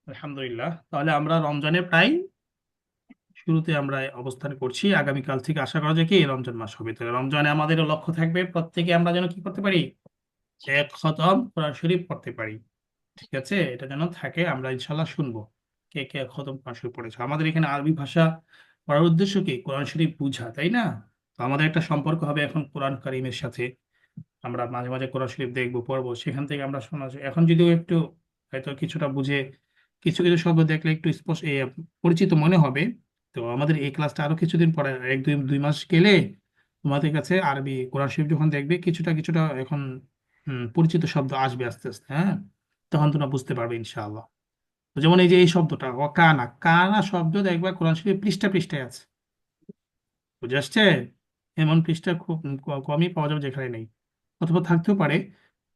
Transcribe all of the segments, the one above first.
আলহামদুলিল্লাহ, তাহলে আমরা রমজানের প্রায় শুরুতে আমরা অবস্থান করছি। আগামীকাল থেকে আশা করা যায় কি রমজান মাস হবে। তাহলে রমজানে আমাদের লক্ষ্য থাকবে প্রত্যেকে আমরা যেন কি করতে পারি, এক খতম কোরআন শরীফ পড়তে পারি। ঠিক আছে, এটা যেন থাকে, আমরা ইনশাল্লাহ শুনবো কে কে খতম কোরআন শরীফ পড়েছে। আমাদের এখানে আরবি ভাষা পড়ার উদ্দেশ্য কি, কোরআন শরীফ বুঝা, তাই না? তো আমাদের একটা সম্পর্ক হবে এখন কোরআন কারীমের সাথে। আমরা মাঝে মাঝে কোরআন শরীফ দেখবো, পড়বো, সেখান থেকে আমরা শোনা যায়। এখন যদিও একটু হয়তো কিছুটা বুঝে কিছু কিছু শব্দ দেখলে একটু স্পষ্ট পরিচিত মনে হবে। তো আমাদের এই ক্লাসটা আরো কিছুদিন পরে, এক দুই দুই মাস গেলে তোমাদের কাছে আরবি কোরআন শরীফ যখন দেখবে কিছুটা কিছুটা এখন পরিচিত শব্দ আসবে আস্তে আস্তে। হ্যাঁ, তখন তোমরা বুঝতে পারবে ইনশাআল্লাহ। তো যেমন এই যে এই শব্দটা কানা, কানা শব্দ দেখবা কোরআন শরীফ পৃষ্ঠা পৃষ্ঠায় আছে, বুঝে আসছে? এমন পৃষ্ঠা খুব কমই পাওয়া যাবে যেখানে নেই, অথবা থাকতেও পারে।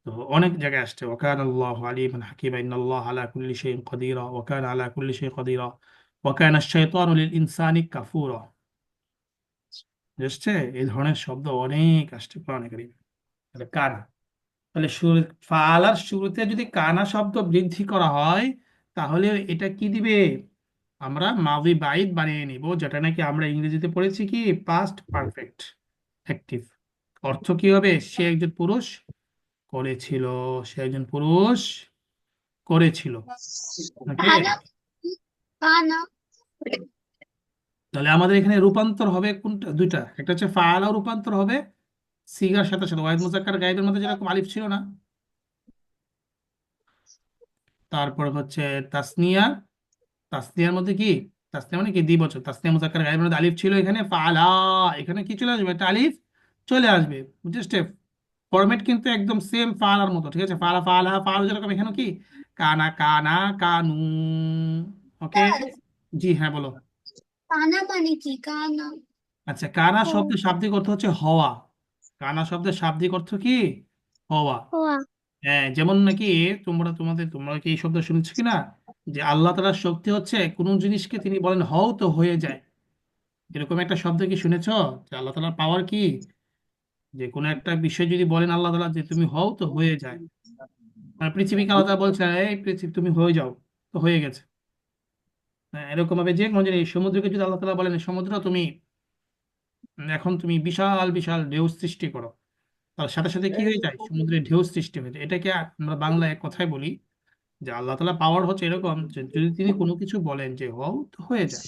তো অনেক জায়গায় আসছে ওয়াকান আল্লাহ আলিমান হাকিমা ইন্নাল্লাহ আলা কুল্লি শাইইন কাদিরা ওয়াকান আলা কুল্লি শাইইন কাদিরা ওয়াকান আশ-শাইতানু লিল ইনসানি কাফুরা। বুঝছে? এই ধরনের শব্দ অনেক আসছে কোরআনে কারিমে। তাহলে কানা, তাহলে শুরু ফালার শুরুতে যদি কানা শব্দ বৃদ্ধি করা হয়, তাহলে এটা কি দিবে, আমরা মাদি বাইদ বানিয়ে নিব, যেটা নাকি আমরা ইংরেজিতে পড়েছি কি পাস্ট পারফেক্ট অ্যাক্টিভ। অর্থ কি হবে, সে একজন পুরুষ করেছিল, সে একজন পুরুষ করেছিল। ওকে, কানা কানা তাহলে আমাদের এখানে রূপান্তর হবে কোনটা, দুইটা, একটা হচ্ছে ফাআলা রূপান্তর হবে সিগার সাথে সাথে, ওয়াহিদ মুজাক্কার গায়েবের মধ্যে যেরকম আলিফ ছিল না, তারপর হচ্ছে তাসনিয়া, তাসনিয়ার মধ্যে কি, তাসনিয়া মানে কি দ্বিবচন, তাসনিয়া মুজাক্কার গায়েবের মধ্যে আলিফ ছিল, এখানে ফাআলা, এখানে কি চলে আসবে, একটা আলিফ চলে আসবে। বুঝতে, ফরম্যাট কিন্তু একদম সেম ফাআলার মতো। ঠিক আছে, ফাআলা ফাআলা ফাআলা যেরকম, এখানে কি কানা কানা কানু। ওকে, জি হ্যাঁ বলো। কানা মানে কি কানা? আচ্ছা, কানা ও শব্দের শাব্দিক অর্থ হচ্ছে হওয়া। কানা শব্দের শাব্দিক অর্থ কি, হওয়া। হওয়া। হ্যাঁ, যেমন নাকি তোমরা কি এই শব্দ শুনেছো কিনা, যে আল্লাহ তাআলার শক্তি হচ্ছে কোন জিনিসকে তিনি বলেন হও তো হয়ে যায়। এরকম একটা শব্দ কি শুনেছো, যে আল্লাহ তাআলার পাওয়ার কি, যে কোনো একটা বিষয় যদি বলেন আল্লাহ তাআলা যে তুমি হও তো হয়ে যায়। আর পৃথিবীকে আল্লাহ তাআলা বলছে এই পৃথিবী তুমি হয়ে যাও, তো হয়ে গেছে। হ্যাঁ, এরকম ভাবে যে কোনো জিনিস, এই সমুদ্রকে যদি আল্লাহ তাআলা বলেন এই সমুদ্র তুমি এখন তুমি বিশাল বিশাল ঢেউ সৃষ্টি করো, তার সাথে সাথে কি হয়ে যায়, সমুদ্রের ঢেউ সৃষ্টি হয়ে যায়। এটাকে আমরা বাংলায় এক কথায় বলি যে আল্লাহ তাআলা পাওয়ার হচ্ছে এরকম, যে যদি তিনি কোনো কিছু বলেন যে হও তো হয়ে যায়।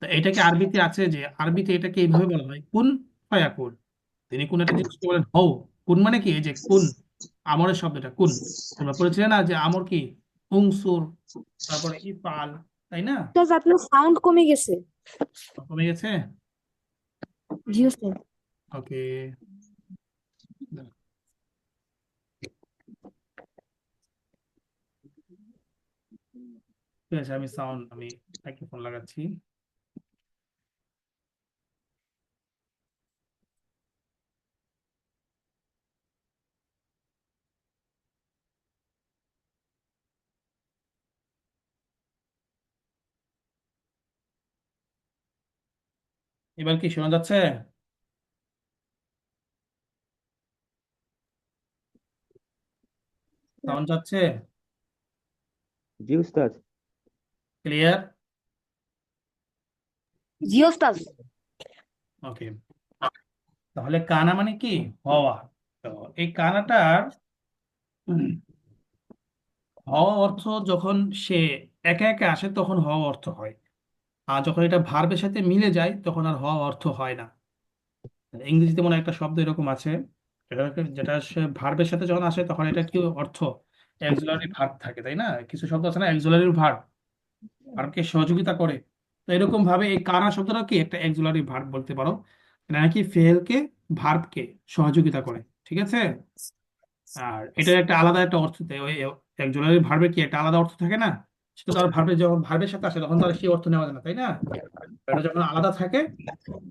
তো এটাকে আরবিতে আছে, যে আরবিতে এটাকে এইভাবে বলা হয় কুন ফায়াকুন। তিনি কোন একটা জিনিসকে বলেন হও, কুন মানে কি, এই যে কুন, আমরের শব্দটা কুন, তোমরা পড়েছিলে না যে আমর কি উংসুর, তারপরে ইফআল, তাই না? জাস্ট আপনার সাউন্ড কমে গেছে। কমে গেছে। জি স্যার। ওকে, ঠিক আছে, আমি মাইক্রোফোন লাগাচ্ছি। এবার কি শোনা যাচ্ছে, সাউন্ড যাচ্ছে, জি উস্তাদ। ক্লিয়ার? জি ওস্তাদ। ওকে, তাহলে কানা মানে কি, হওয়া। তো এই কানাটার হওয়া অর্থ যখন সে একা একা আসে তখন হওয়া অর্থ হয়, আর যখন এটা ভার্বের সাথে মিলে যায় তখন আর হওয়া অর্থ হয় না। ইংরেজিতে মনে হয় একটা শব্দ এরকম আছে, যেটা সে ভার্বের সাথে যখন আসে তখন এটা কি অর্থ, অক্সিলারি ভার্ব থাকে, তাই না? কিছু শব্দ আছে না অক্সিলারি ভার্ব, ভার্বকে সহযোগিতা করে। তো এরকম ভাবে এই কানা শব্দটা কি একটা অক্সিলারি ভার্ব বলতে পারো, এটা নাকি ফেলকে ভার্বকে সহযোগিতা করে। ঠিক আছে, আর এটার একটা আলাদা একটা অর্থ ওই অক্সিলারি ভার্বের কি একটা আলাদা অর্থ থাকে না, সেটা তো আর ভার্বের যখন ভার্বের সাথে আসে তখন তো আর সেই অর্থ নেওয়া যায় না, তাই না? এটা যখন আলাদা থাকে,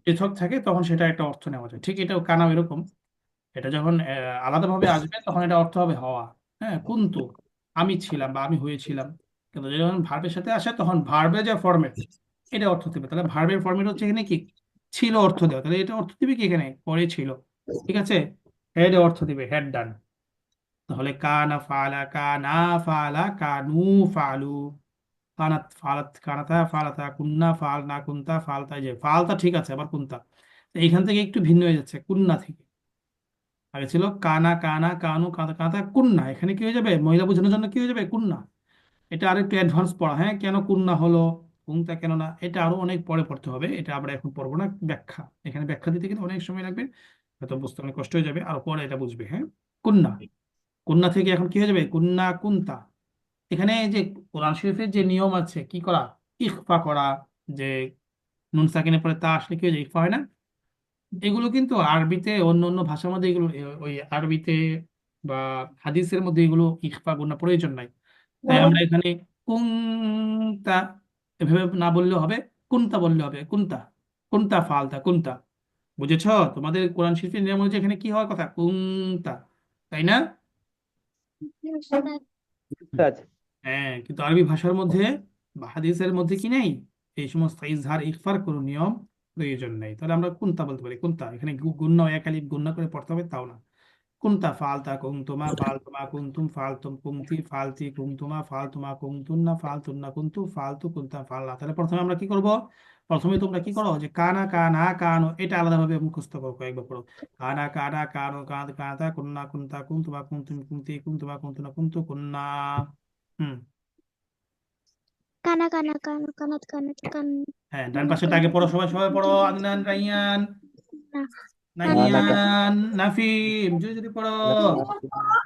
পৃথক থাকে, তখন সেটা একটা অর্থ নেওয়া যায়। ঠিক এটাও কানাও এরকম, এটা যখন আলাদাভাবে আসবে তখন এটা অর্থ হবে হওয়া। হ্যাঁ, কিন্তু আমি ছিলাম বা আমি হয়েছিলাম, কিন্তু যখন ভার্বের সাথে আসে তখন ভার্বের যে ফরম্যাট এটা অর্থ দেবে। তাহলে ভার্বের ফরম্যাট হচ্ছে এখানে কি, ছিল অর্থ দেওয়া, তাহলে এটা অর্থ দিবে কি এখানে পরে ছিল। ঠিক আছে, হেড অর্থ দিবে, হেড ডান। তাহলে কানা ফালা, কানা ফালা, কানু ফালু, কানাত ফালাত, কানাতা ফালাতা, কুন্না ফালনা, কুন্তা ফালতা। এই যে ফালতা ঠিক আছে, আবার কুন্তা তো এইখান থেকে একটু ভিন্ন হয়ে যাচ্ছে কুন্না থেকে। আগে ছিল কানা কানা কানু কাঁতা কাঁতা কুন্না, এখানে কি হয়ে যাবে মহিলা বোঝানোর জন্য কি হয়ে যাবে কুন্না। এটা আর একটু অ্যাডভান্স পড়া, হ্যাঁ কেন কুন্না হলো, কুন্তা কেন না, এটা আরো অনেক পরে পড়তে হবে, এটা আমরা এখন পড়বো না। ব্যাখ্যা, এখানে ব্যাখ্যা দিতে কিন্তু অনেক সময় লাগবে, হয়তো বুঝতে অনেক কষ্ট হয়ে যাবে, আর পরে এটা বুঝবে। হ্যাঁ, কুন্না, কুন্না থেকে এখন কি হয়ে যাবে কুন্না কুন্তা। এখানে যে কোরআন শরীফের যে নিয়ম আছে কি করা, ইখফা করা, যে নুন সাকিনের পরে তা আসলে কি হয়ে যায় ইখফা হয় না, এগুলো কিন্তু আরবিতে অন্য অন্য ভাষার মধ্যে এগুলো ওই আরবিতে বা হাদিসের মধ্যে এগুলো ইখফা গুণা প্রয়োজন নাই। তাই আমরা এখানে কুনতা এভাবে না বললেও হবে, কুনতা বললে হবে, কুনতা, কুনতা ফালতা কুনতা। বুঝেছো? তোমাদের কোরআন শরীফের নিয়ম অনুযায়ী এখানে কি হওয়ার কথা কুনতা, তাই না? উস্তাদ। হ্যাঁ, কিন্তু আরবি ভাষার মধ্যে বা হাদিসের মধ্যে কি নেই, এই সমস্ত ইজহার ইখফার কোনো নিয়ম প্রয়োজন নেই। তাহলে আমরা কুনতা বলতে পারি, কুনতা, এখানে গুণনা এক আলিফ গুণনা করে পড়তে হবে তাও না। কুনতা ফালতা কুনতুমা ফালতুমা কুনতুম ফালতুম কুনতি ফালতি কুনতুমা ফালতুমা কুনতুন্না ফালতুন্না কুনতু ফালতু কুনতা ফালনা। তাহলে প্রথমে আমরা কি করব, প্রথমে তোমরা কি করো যে কানা কানা কানো এটা আলাদাভাবে মুখস্থ করো, কয়েকবার পড়ো। কানা কানা কানো কাঁদ কাঁতা কুন্না কুনতা কুনতুমা কুনতুম কুনতি কুনতুমা কুনতুনা কুনতু কুন্না। হুম। কানা কানা কানো কানাত কানাত কান হ্যাঁ, ডান কানা পাশেটা আগে কুন্তা পড়ো, কুন্তা সবাই সবাই পড়ো, কুন্তি কুন্তি আদনান, রাইয়ান, না কানা কানা কানা নাহিয়ান, নাফিম, জোরে জোরে পড়ো।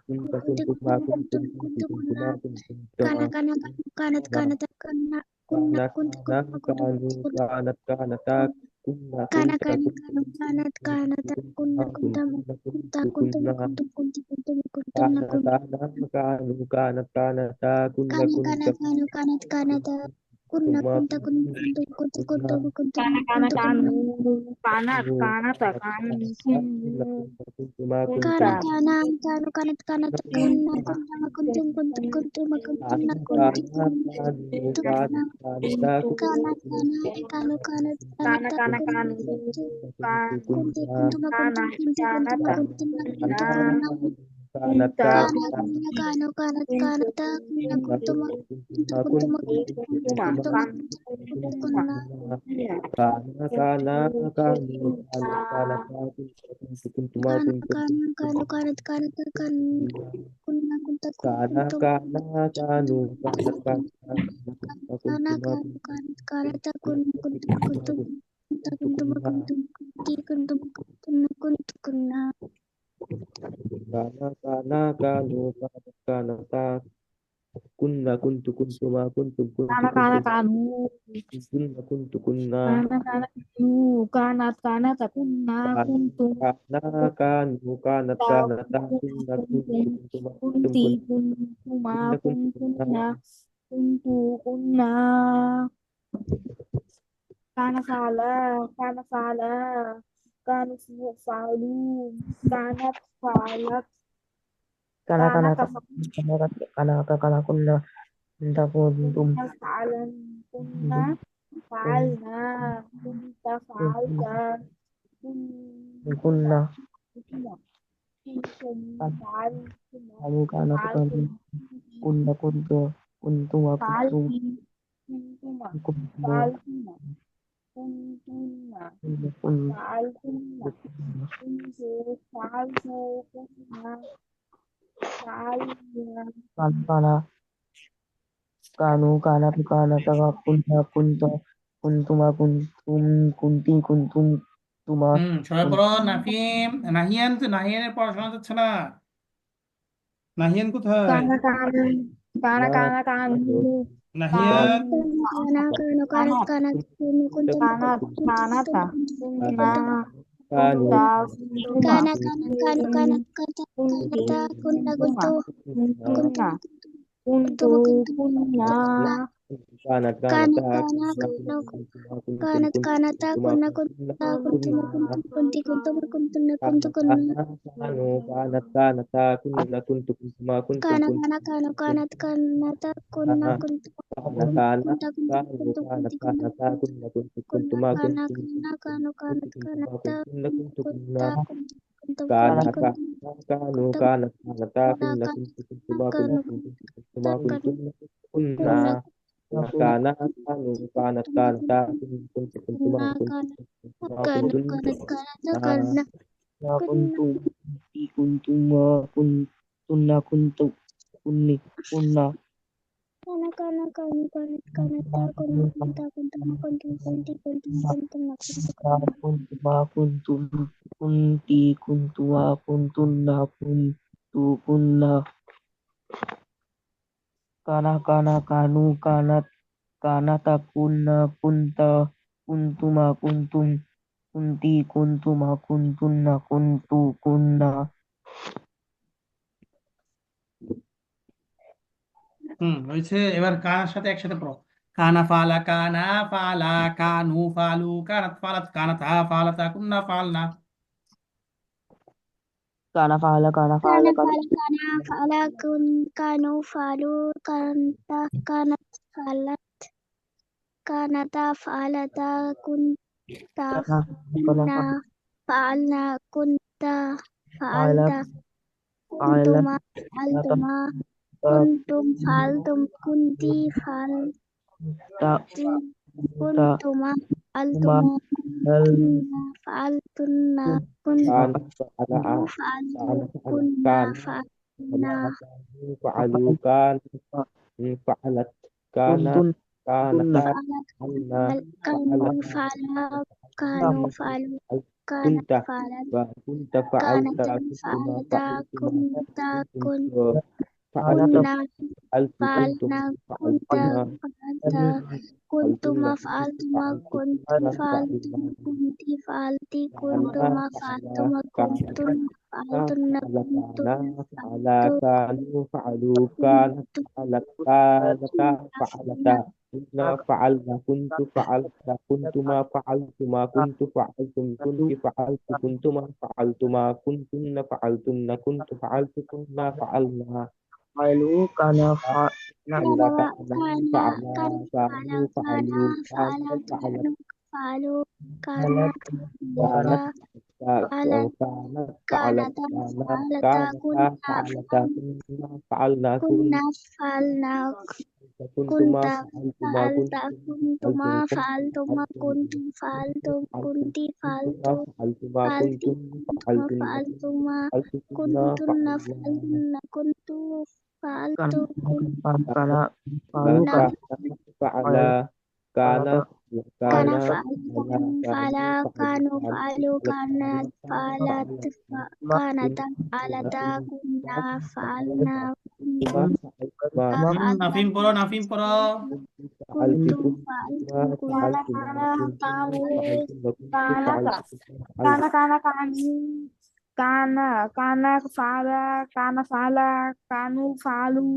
কুন্তা কুন্তি কুন্তুমা কুন্তি কুন্তুম কুন্তি কুন্না কুন্তুমা কানা কুন্তুমা কানা কানো কানাত কানাত কান্না কুন্না কানা কুন্তি কানা কুন্তি কানু কুন্তি কানাত কানাতা কুন্না কানা কুন্তা কানি কানো কুন্তুম কানাত কানাত কুন্না কুন্তা কুন্তুমা কুন্তা কুন্তু কুন্তুম কুন্না কুন্তুম কুন্তি কুন্তুম কুন্তুন্না কানা কুন্তি কানা কানু কানাত কানাতা কুন্না কানা কানা কুন্তা কানো কানাত কানাত কুন্না কুন্তুমা কুন্তা কুন্তুম কুন্তুম কুন্তি কুন্না কুন্তুম কুন্তুম Kana kana কুন্তি kanu, কুন্না kanat কানু kanata কানাত kan কানাতা কুন্না kunu কুন্তা কুন্তুমা Kana kunta কুন্তুম kana kanu kanat kanat kunna kunna kuntum kuntum kuntum kuntunna kunti Kana kanu kuntunna kanat kanata kana kuntuna kana kanu kanat kana kanata kana kunna kanu kunti kan kunti kunna kuntuma kuntum kanat kunti kuntuma kanata kuntunna na kuntukunna kanat kunta kana kanata kana kunti kanu kanat kuntu kanata kunna kunna kuntuma kuntu kuntuna kuntuma kunti kunti kuntuma kuntuma kan kunti kuntuma kuntukunna ya kana kana kanu kunta kanat kanata kuntuma kana kuntuna kana kanu kanat kanata kan kunna kunta kana kuntum kana kanu kanat kanata Kana kuntuma kana kana kana ta kun kuntum kuntum ta kuntum kunna kuntum kunti kuntum kuntum kuntum kunna kana kana kanu kanat kanata kunna kuntuma kuntum kana kana kuntum kanu kunna kunna kana kana kanu kanat kanata kunna kuntum kana kanu kanat kanata kunna kuntum kuntum kunti kuntuma kunna kunna kuntunna kuntu kunna kana fala kana fala kanu falu kanat falat Kana kana kana tafakkunna kana kana kana kunna kunta kuntum falan kunna faalna kunta faalta kunna kunna kuntum faaltuma kamu kana faaltum kunna kuntu kuntuma kuntum faalti kuntuma kuntum faaltuma kuntunna kunna faaltunna kuntu faaltu kunna faalna kana kanu kana kana taka kunna kunta kuntuma kuntum kunti kuntum tuma সবাই পড়ো, নাফিম, নাহিয়ান, তো নাহিয়ানের পড়াশোনা যাচ্ছে না, নাহিয়ান কোথায়? kana kana kana na kana kanu Nahiyan, kanu kana kana kana kanat kana kun kuntum kanat kuntum kuntum kanata kuntum kunna kuntum kanu kunta kuntuma kana kana kanu kana kata kunti kata kunna kuntuma kuntu kuntunna kuntum kuntu kuntum kuntum kunna kuntum kanat kana kanata kana kunna kana kuntum kanat kanata kunna kunta kuntuma kuntum kunti kuntum kuntunna kuntu kunna kanu kanat kanata kunna kuntum kuntum kana kana kanu kanat kanata kunna kuntu kana kana kunta kuntum kanu kuntum kanat kunti kunna kanata kunna kuntum kunna kana kuntum kana kanu kanat kanata kunna kunna kuntum kunta kuntum كان kunti kuntum كانوا kuntum كانت كانتا kana كنا kana كنتما kana kunna كنا nakun كان كانوا كانت كانتا كنتما kunna kana kana كنتن kana kana kana kunna kuntu kuntuma kuntunna kuntu kunni kunna kana kana kana kana kana ta kunna kunta kuntama kuntum kunti kuntum kuntum na kuntu kunna kuntuma kuntum kunti kuntua kuntunna kuntu kunna kana kanu kanata kunna kunta kuntuma kuntum kunti kuntuma kuntunna kuntu kunna হয়েছে। এবার কানার সাথে একসাথে পড়ো। কানা ফালা কানা ফালা কানু ফালু কানাত ফালাত কানাতা ফালাতা কুন্না ফালনা। kana kana fala kana fala kana fala kun kanu falu kanta kana falat kanata falata kunta kana na faalna kunta fala faalta fala kuntuma kana faaltuma kuntum faaltum kunti faalti ta ta kuntuma ma faaltuma hal kunna faaltunna ma كان kuntu faaltu فعل kunna كان faalna فعلوا كان فعلت كانت kuntun kuntunna كانتا فعلت فعلنا kanu فعلت fala kanu فعلنا falu kanat كنت falat كنت فعلت kanat كنتما falata فعلتما kunta kun فعلت kana kunna فعلت كنتم falna kunta فعلتما falta فعلتن kuntuma كنت faltuma فعلت kunti كنا faltum فعلنا kunti falti كان kuntuma فعلا faltuma كان kuntun faltunna فعل kuntun كان فعل faltu كانوا فعلوا كانت kuntu فعلت كانتا kunna falna فعلتا كنا فعلنا كنت فعلت كنتما فعلتما كنت فعلتم كنت فعلت كنتما فعلتما كنتن فعلتن كنت فعلت كنا فعلنا falu kana fa na فعل kana كان kana فعلا kana كانوا fala فعلوا kanu كانت falu fala kanat falta كانت falat كانت فعلت kanata كانت falata كانتا kunna فعلتا كنا فعلنا kunna falna كنتما kunta فعلتما falta kuntuma كنتم faltuma kuntum faltum kunti faltu كنتما فعلتما falti كنتم kuntuma فعلتن faltuma فعلتكنا kuntunna فعلنا faltunna kuntu kana faltu kana falu kunna kana كان fala فعل kana ta كانت كان كان فعل فعل فعل كانوا كانوا فعل فعلوا كانت كانت فعلت فعل ma كانت كنا فعلتا كنا فعلنا كنا فعلتما فعلنا Nafim পড়ো, নাফিম পড়ো। كنتم فعلتكم فعلتم ما كنتم kana فعلتما kana كنتم kanu فعلتم kana فعلت kana فعلت kana kanu kana kana fala kana fala kanu falu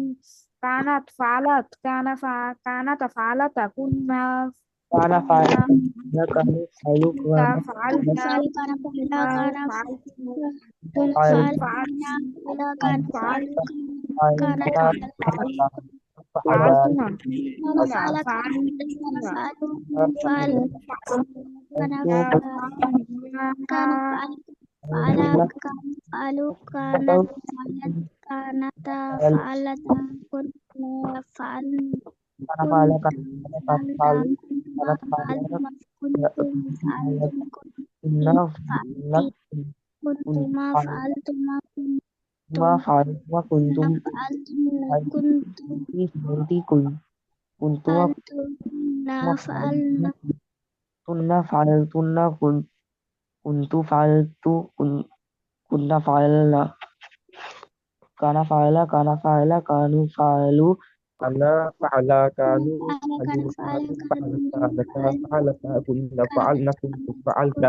kanat falat kanat falata kana fala kunna na kanu falu ka kana كان falna فعل كان فعل kunna كان faltu كان fal فعل fal كان فعل كان fal فعل fal كانت kana فعل fala fala faltuna كان kunna فعل كان faltuna فعل كان itu كان فعل فعل كان فعل كانت فعلت كانتا fal فعلتا كنا فعلن kana fala كنت kana فعلتا falu كنتما kana fala فعلتما كنتم فعلتم كنتي inna inna فعلتي كنتما kuntum فعلتما ma كنتم falu ma kuntum كنا فعلتن كنتم nanti kuntum فعلتن ma فعلنا tunna fal tunna kuntu faltu kunna falna kana fa'ala kanu fa'alu أنا فعل كانوا كان فعلوا فعل كانوا كان فعلتا فعل فعلتا كنا كانت فعلنا كنت فعلت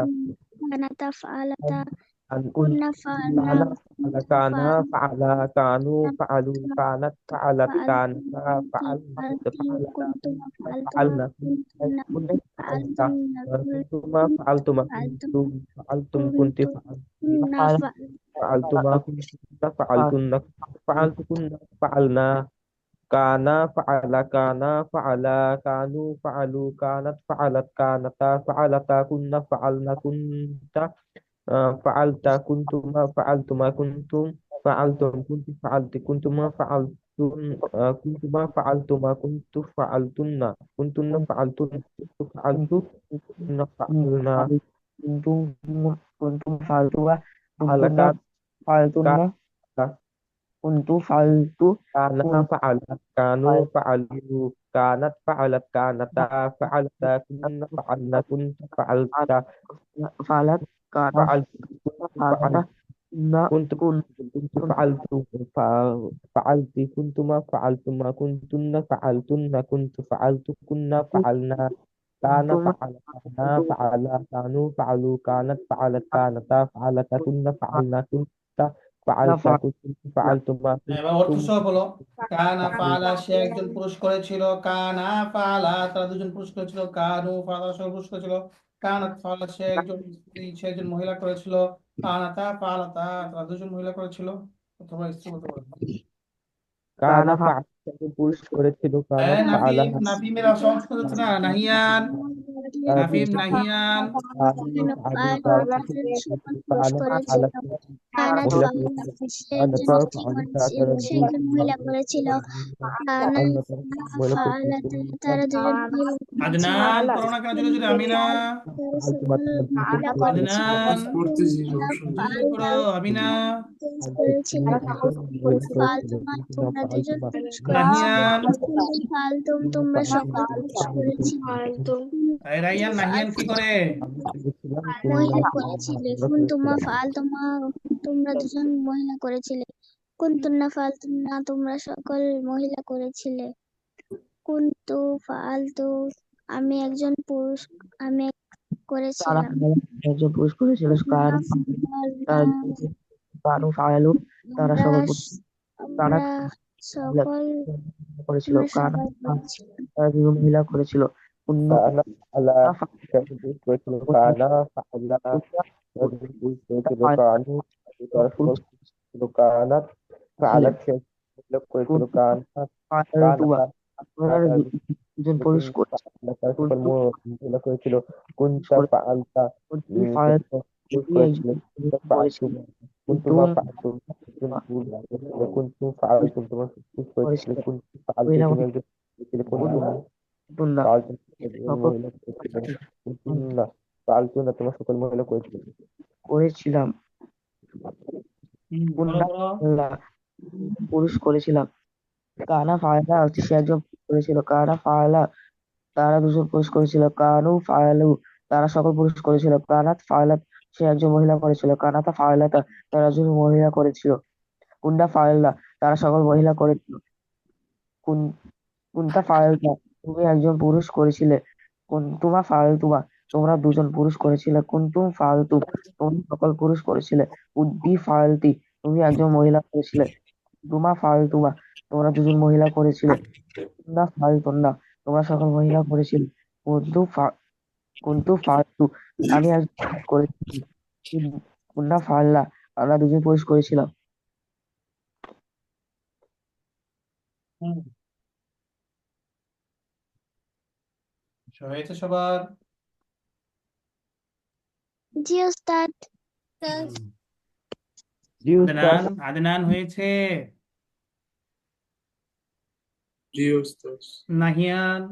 كانت فعلتا أن كنت كنا فعلنا كان فعل كنت كان فعلنا فعل كانوا فعلوا كانت فعلت فعلت كانتا كنت فعلنا كنت فعلتي فعلتا كنت فعلتما فعلنا كنتن كنت فعلتا فعلتن كنتما كنت فعلتما فعلتم كنتم فعلتم كنت كنت فعلت كنا fa'al فعلتما كنت فعلتن فعلت كنا فعلنا كان فعل كان فعل كانوا فعلوا كانت فعلت كانتا فعلتا كنا فعلنا كنت فعلت كنت ما فعلت ما كنتم فعلتم كنت فعلت كنت ما فعلتم كنت ما فعلت ما كنت فعلتن كنتن فعلتن كنت فعلت كن فعلنا كنتم كنتم فعلتوها كنتن فعلك فعلتن كان كنت فعلت كنت فعلت كانوا فعلت فعلوا كانت فعلت كانتا فعلتا كن فعلنا كنت فعلت فعلت كان فعلت فعلت فعلت كنت كن كنت فعلت فعلت كنت ما فعلت ما كنتن فعلتن كنت فعلت كنا فعلنا كان كنتم فعل كانا فعلا كانوا فعلوا كانت فعلت كانتا فعلت كنا فعلنا كنت فعلت فعلت كنت فعلت ما এবার অর্থ كنتم সব হলো কানা فعلوا ফালা সে একজন পুরুষ করেছিল, কানা ফালা তারা দুজন পুরুষ করেছিল, কানু ফালা সে পুরুষ করেছিল, কানাত ফালা সে একজন স্ত্রী সে একজন মহিলা করেছিল, কানাতা ফালাতা তারা দুজন মহিলা করেছিল অথবা স্ত্রী বলতে পারে। كان كان فعل পুরুষ করেছিল كانت فعلا নাফিম নাফিমের অসংখ্য হচ্ছে না, নাহিয়ান নাফিম নাহিয়ান كانوا فعلوا সকল পুরুষ فعلت করেছিল। কানাত মহিলা ফালা সে كانت একজন স্ত্রী করেছিল, فعلت সে একজন মহিলা করেছিল। কানাত ফালা তারা দুজন মহিলা করেছিল। আদনান পড়ো না কেন জোরে জোরে, আমিনা তারা সকল মহিলা করেছিল। আদনান কানা জোরে জোরে পড়ো, ফালা আমিনা করেছিল। ফালতুমা তোমরা দুজন পুরুষ করেছিলে। নাহিয়ান ফালতুম তোমরা সকল পুরুষ করেছিলে। রাইয়ান নাহিয়ান কি করে? মহিলা করেছিলে। কুনতুমা ফালতুমা তোমরা দুজন মহিলা করেছিলে। কুনতুন্না ফালতুন্না তোমরা সকল মহিলা করেছিলে। কুনতু ফালতু আমি একজন পুরুষ আমি তারা করেছিলাম। একজন পুরুষ করেছিল কুনতুন্না তারা ফালনা কানু ফায়ালু তারা আমরা কানা আমরা সকল করেছিল আমরা কানা সবাই করেছিলাম। তারা দুজন মহিলা করেছিল অন্য كان على করেছিল কানা ফাআলা করেছিল কানু তারা সকল করেছিল কানাত ফাআলাত সে করেছিল কানাত কানাতা তারা দুজন পুরুষ তারা সকল মহিলা করেছিল কুনতা ফাআলতা করেছিল কুনতা ফাআলতু কুনতুমা ফাআলতু কুনতুম ফাআলতুম তোমরা করেছিল কুনতু ফাআলতু তুমি একজন করেছিলে কুনতুম ফাআলতু মহিলা করেছিল কুনতুম না ফাআলতু না তোমরা সকল মহিলা করেছিল করেছিলাম বলো বলো। পুরুষ করেছিলাম কানা ফায়লা সে একজন করেছিল কানা ফায়লা তারা দুজন পুরুষ করেছিল কানু ফায়ালু তারা সকল পুরুষ করেছিল কানাত ফায়লাত সে একজন মহিলা করেছিল কানাতা ফায়লাতা তারা একজন মহিলা করেছিল কুন্ডা ফায়লা তারা সকল মহিলা করেছিল কুন কুন্তা ফায়লতা তুমি একজন পুরুষ করেছিলে কুন্তুমা ফায়লতুমা তোমরা দুজন পুরুষ করেছিলে কুন্তুম ফালতু তোমরা সকল পুরুষ করেছিলে উদ্দি ফায়লতি তুমি একজন মহিলা করেছিলে তুমা ফালতুমা তোমরা দুজন মহিলা করেছিলে কুন্না ফালতুন্না তোমরা সকল মহিলা করেছিলে কুন্তু ফালতু আমি একজন পুরুষ করেছি কুন্না ফাল্লা আমরা দুজন পুরুষ করেছিলাম হুম, হয়েছে সবার? জি ওস্তাদ। জি উস্তাদ আদনান আদনান হয়েছে। নাহিয়ান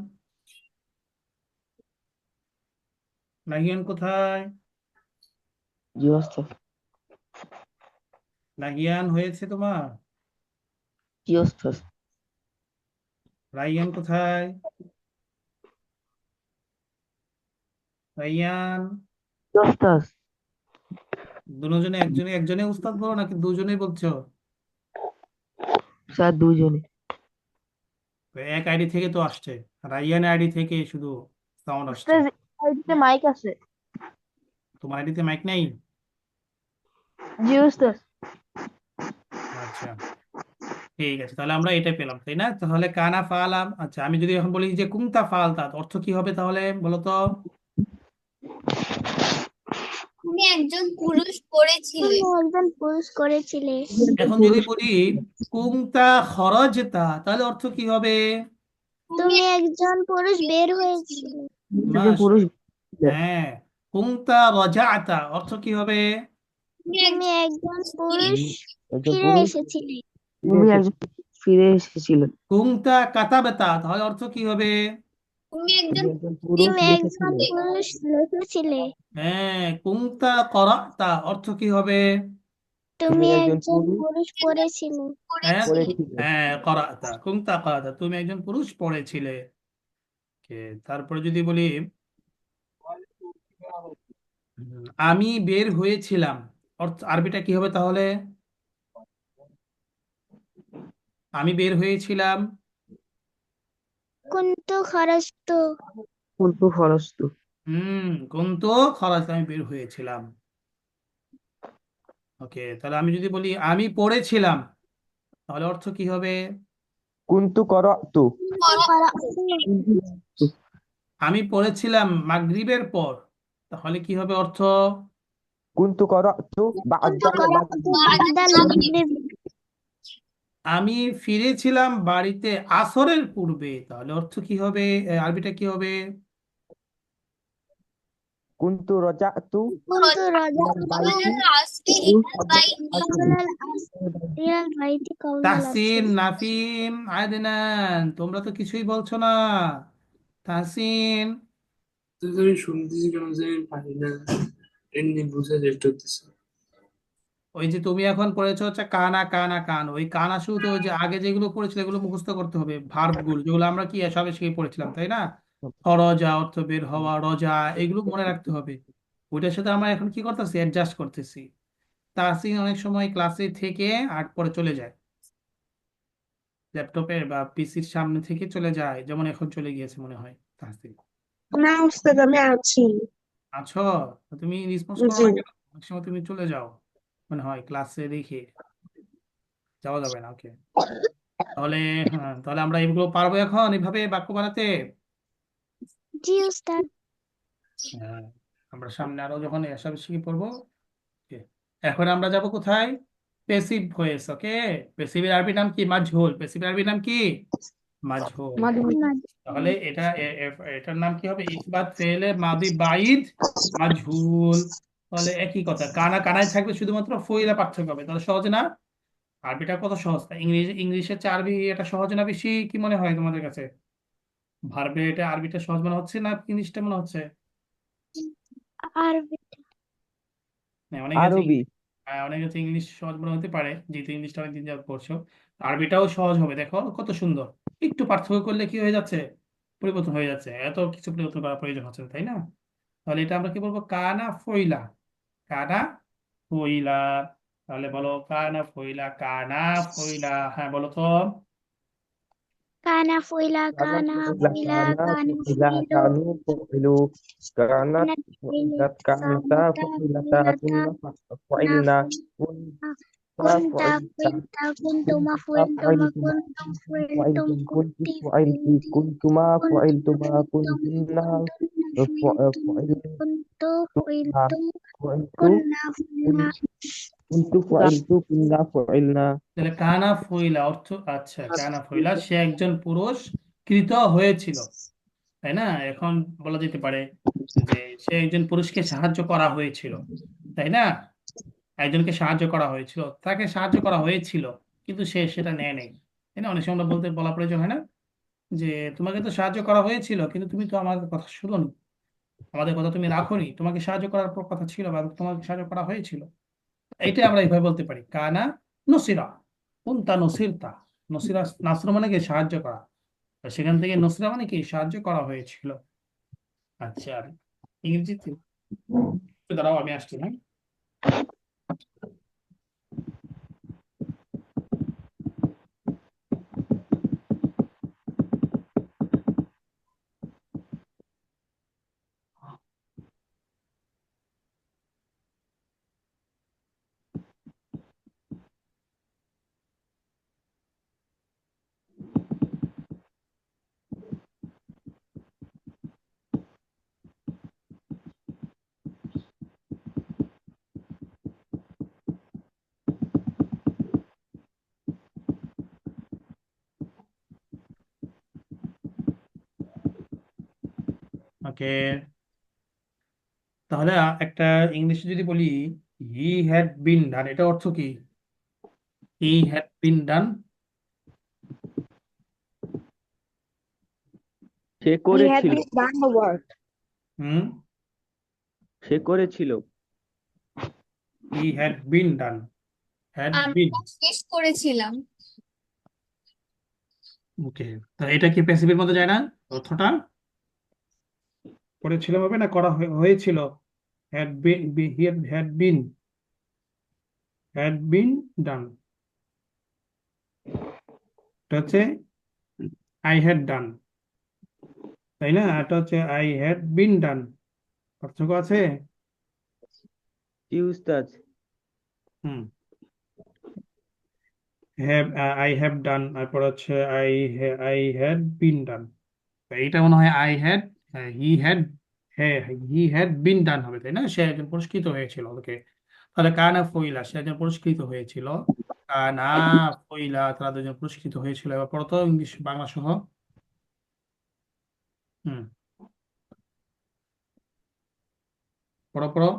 নাহিয়ান কোথায়? জি ওস্তাদ নাহিয়ান হয়েছে তোমার? জি ওস্তাদ রাইয়ান কোথায়? রাইয়ান জি ওস্তাদ দুজনে একজনে উস্তাদ বলো নাকি দুজনেই বলছো? স্যার দুজনে তো এক আইডি থেকে তো আসছে, রাইয়ান আইডি থেকে শুধু সাউন্ড আসছে। আইডিতে মাইক আছে। তোমার আইডিতে মাইক নেই? জি ওস্তাদ। আচ্ছা ঠিক আছে, তাহলে আমরা এটা পেলাম তাই না? তাহলে কানা ফালাম। আচ্ছা আমি যদি এখন বলি যে কুমতা ফালতা, অর্থ কি হবে তাহলে বলো তো? তুমি একজন পুরুষ করেছিলে। তুমি একজন পুরুষ করেছিলে। এখন যদি বলি কুমতা খরজতা, তাহলে অর্থ কি হবে? তুমি একজন পুরুষ বের হয়েছিলে। একজন পুরুষ হ্যাঁ, কুনতা রাজাআতা অর্থ কি হবে? তুমি তুমি একজন পুরুষ একজন ফিরে পুরুষ এসেছিলে। ফিরে তুমি এসেছে। একজন ফিরে এসেছিলে। কুনতা কাতাবাতা তাহলে অর্থ কি হবে? তুমি তুমি একজন একজন পুরুষ তুমি একজন লিখেছিলে। পুরুষ লিখেছিলে। হ্যাঁ, কুনতা করাতা অর্থ কি হবে? তুমি তুমি একজন একজন পুরুষ পুরুষ পড়েছিলে। হ্যাঁ, পড়েছিলে। পড়েছিলে। হ্যাঁ, করাতা কুনতা করাতা তুমি একজন পুরুষ পড়েছিলে। Okay, তারপরে যদি বলি আমি বের হয়েছিলাম অর্থ আরবিটা কি হবে তাহলে? আমি বের হয়েছিলাম। কুন্তু খরস্তু। কুনতু খরস্তু। কুনতু খরাজ আমি বের হয়েছিলাম। ওকে, তাহলে আমি যদি বলি আমি পড়েছিলাম তাহলে অর্থ কি হবে? কুনতু করাতু। খরস্তু। আমি পড়েছিলাম মাগরিবের পর তাহলে কি হবে অর্থ? কুনতু করাতু কুন্তু বা'দাল খরস্তু মাগরিব। বাদাল মাগরিব। আমি ফিরেছিলাম বাড়িতে আসরের পূর্বে তাহলে অর্থ কি হবে? আরবিটা কি হবে? কুনতু রাজাতু কুন্তু ইলাল বাইতি আসবে কবলাল আসরিয়াল বাইতি কবলাল তাহসিন, আসরি। নাফিম, আদনান তোমরা তো কিছুই বলছো না। তাহসিন, আমি শুনতেছি কেন জানি পারি না, এমনি বুঝে যেতে হতেছে। ওই যে তুমি এখন পড়েছো হচ্ছে কানা কানা কান, ওই কানা শুরুতে ওই যে আগে যেগুলো পড়েছিল এগুলো মুখস্থ করতে হবে, ভার্ব গুলো যেগুলো আমরা কি সবে শিখে পড়েছিলাম, তাই না? খরজা অর্থ বের হওয়া, রজা, এগুলো মনে রাখতে হবে। ওইটার সাথে আমরা এখন কি করতেছি, অ্যাডজাস্ট করতেছি। তাহসিন অনেক সময় ক্লাসে থেকে আর পরে চলে যায়, ল্যাপটপের বা পিসির সামনে থেকে চলে যায়, যেমন এখন চলে গিয়েছে মনে হয় তাহসিন। না উস্তাদ, আমি আছি। আছো? তো তুমি রেসপন্স করো জি। না কেন? অনেক সময় তুমি চলে যাও মনে হয় ক্লাসে রেখে, যাওয়া যাবে না। ওকে, তাহলে হ্যাঁ, তাহলে আমরা এগুলো পারবো এখন এভাবে বাক্য বানাতে। জি উস্তাদ। হ্যাঁ, আমরা সামনে আরো যখন এসব শিখে পড়বো। Okay, এখন আমরা যাব কোথায়? Passive voice. ওকে, পেসিভের আরবি নাম কি? মাজহুল। পেসিভের আরবি নাম কি? মাজহুল। তাহলে এটার নাম কি হবে? ইসবাত ফেলে মাদি বাইদ মাজহুল। তাহলে একই কথা, কানা কানায় থাকবে, শুধুমাত্র ফইলা পার্থক্য হবে। তাহলে সহজ না? আরবিটা কত সহজ! ইংলিশের চেয়ে আরবি এটা সহজ না বেশি? কি মনে হয় তোমাদের কাছে? ভার্বে এটা আরবিটা সহজ মনে হচ্ছে না ইংলিশটা মনে হচ্ছে? আরবি। হ্যাঁ, অনেকে আছে আরবি। অনেকে আছে ইংলিশ সহজ মনে হতে পারে, যেহেতু ইংলিশটা অনেকদিন যাবত পড়ছো। আরবিটাও সহজ হবে, দেখো কত সুন্দর। একটু পার্থক্য করলে কি হয়ে যাচ্ছে, পরিবর্তন হয়ে যাচ্ছে, এত কিছু পরিবর্তন করার প্রয়োজন হচ্ছে না, তাই না? তাহলে এটা আমরা কি বলবো? কানা ফইলা, কানা ফইলা। তাহলে বলো কানা ফইলা, কানা ফইলা। হ্যাঁ বলো তো। কানা ফুইলা কানা কানা ফুইলা ফুইলা কানা কানা ফুইলা ফুইলো। কানু ফুইলু কানাত কানা ফুইলো ফুইলাত কানাতা কানাতা ফুইলাতা ফুইলাতা কুন্না না ফুইলনা ফুইলা কুন্তা kunta ফুইলতা fuilta kuntuma কুন্তা fuiltuma ফুইলতুমা kuntum fuiltum ফুইলতুম কুনতি kunti ফুইলতি fuilti কুনতুমা kuntum ফুইলতুমা fuiltum কুনতুন্না kuntunna fuiltum ফুইলতুমা kuntu fuiltum ফুইলতু kunna fuilna কুনতু ফুইলতু কুন্না ফুইলনা। তাহলে কানা ফইলা অর্থ, আচ্ছা, কানা ফইলা সে একজন পুরুষ কৃত হয়েছিল, তাই না? এখন বলা যেতে পারে যে সে একজন পুরুষকে সাহায্য করা হয়েছিল, তাই না? একজনকে সাহায্য করা হয়েছিল, তাকে সাহায্য করা হয়েছিল, কিন্তু সে সেটা নেয় নাই, তাই না? অনেক সময় আমরা বলা প্রয়োজন হয় না যে তোমাকে তো সাহায্য করা হয়েছিল কিন্তু তুমি তো আমাদের কথা শুনোনি, আমাদের কথা তুমি রাখোনি, তোমাকে সাহায্য করার পর কথা ছিল বা তোমাকে সাহায্য করা হয়েছিল। এইটাই আমরা এইভাবে বলতে পারি, কানা নসিরা, কুনতা নসিরতা। নসিরা, নাসর মানে কি? সাহায্য করা। তো সেখান থেকে নসিরা মানে কি? সাহায্য করা হয়েছিল। আচ্ছা, আর ইংরেজিতে একটু দাঁড়াও, আমি আসছি, হ্যাঁ। ওকে, তাহলে একটা ইংলিশে যদি বলি হি হ্যাড বিন ডান, এটা অর্থ কি? He had been done. Say He had করেছিল, been done the work. হুম, সে করেছিল। He had been done, had been. আমরা শেষ করেছিলাম। ওকে, তো এটা কি প্যাসিভের মধ্যে যায় না অর্থটা? করেছিল হবে না করা হয়েছিল? হ্যাড বিন, হ্যাড বিন ডান, এটা হচ্ছে আই হ্যাড ডান, তাই না? এটা হচ্ছে আই হ্যাড বিন ডান, পার্থক্য আছে। জি উস্তাদ। হুম, হ্যাভ, আই হ্যাভ ডান, তারপর হচ্ছে আই হ্যাড বিন ডান। এইটা মনে হয় আই হ্যাড, হি হ্যাড, হ্যাঁ হি হ্যাড বিন ডান হবে, তাই না? সে একজন পুরস্কৃত হয়েছিল। ওকে, তাহলে কানা ফইলা, সে একজন পুরস্কৃত হয়েছিল। কানা ফইলা, তারা দুজন পুরস্কৃত হয়েছিল। এবার পড়ো তো ইংলিশ বাংলা সহ। হুম, পড়ো পড়ো।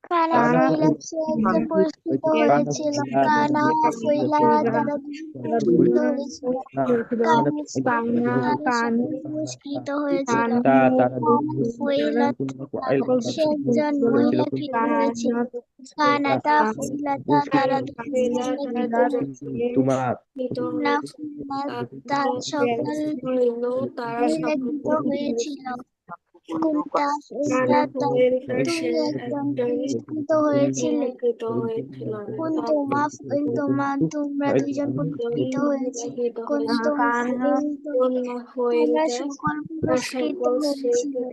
কানা কানা ফইলা সে একজন পুরস্কৃত হয়েছিল। কানা ফইলা তারা দুজন পুরস্কৃত হয়েছিল। কানা কানা তারা কানু সকলে পুরস্কৃত হয়েছিল। কানু তারা কানা ফইলা সে একজন মহিলাকৃত হয়েছিল। কানাতা ফইলাতা তারা দুজন মহিলাকৃত হয়েছিল। তোমার কুন্না ফুল্লা তারা সকল মহিলাকৃত হয়েছিল। কুন্তা ফুল্লা তুমি একজন পুরস্কৃত হয়েছিলে। কুন্তুমা ফুলতুমা তোমরা দুইজন পুরস্কৃত হয়েছিলে। কুন্তুম কানা ফুলতুম তোমরা সকল পুরস্কৃত হয়েছিলে।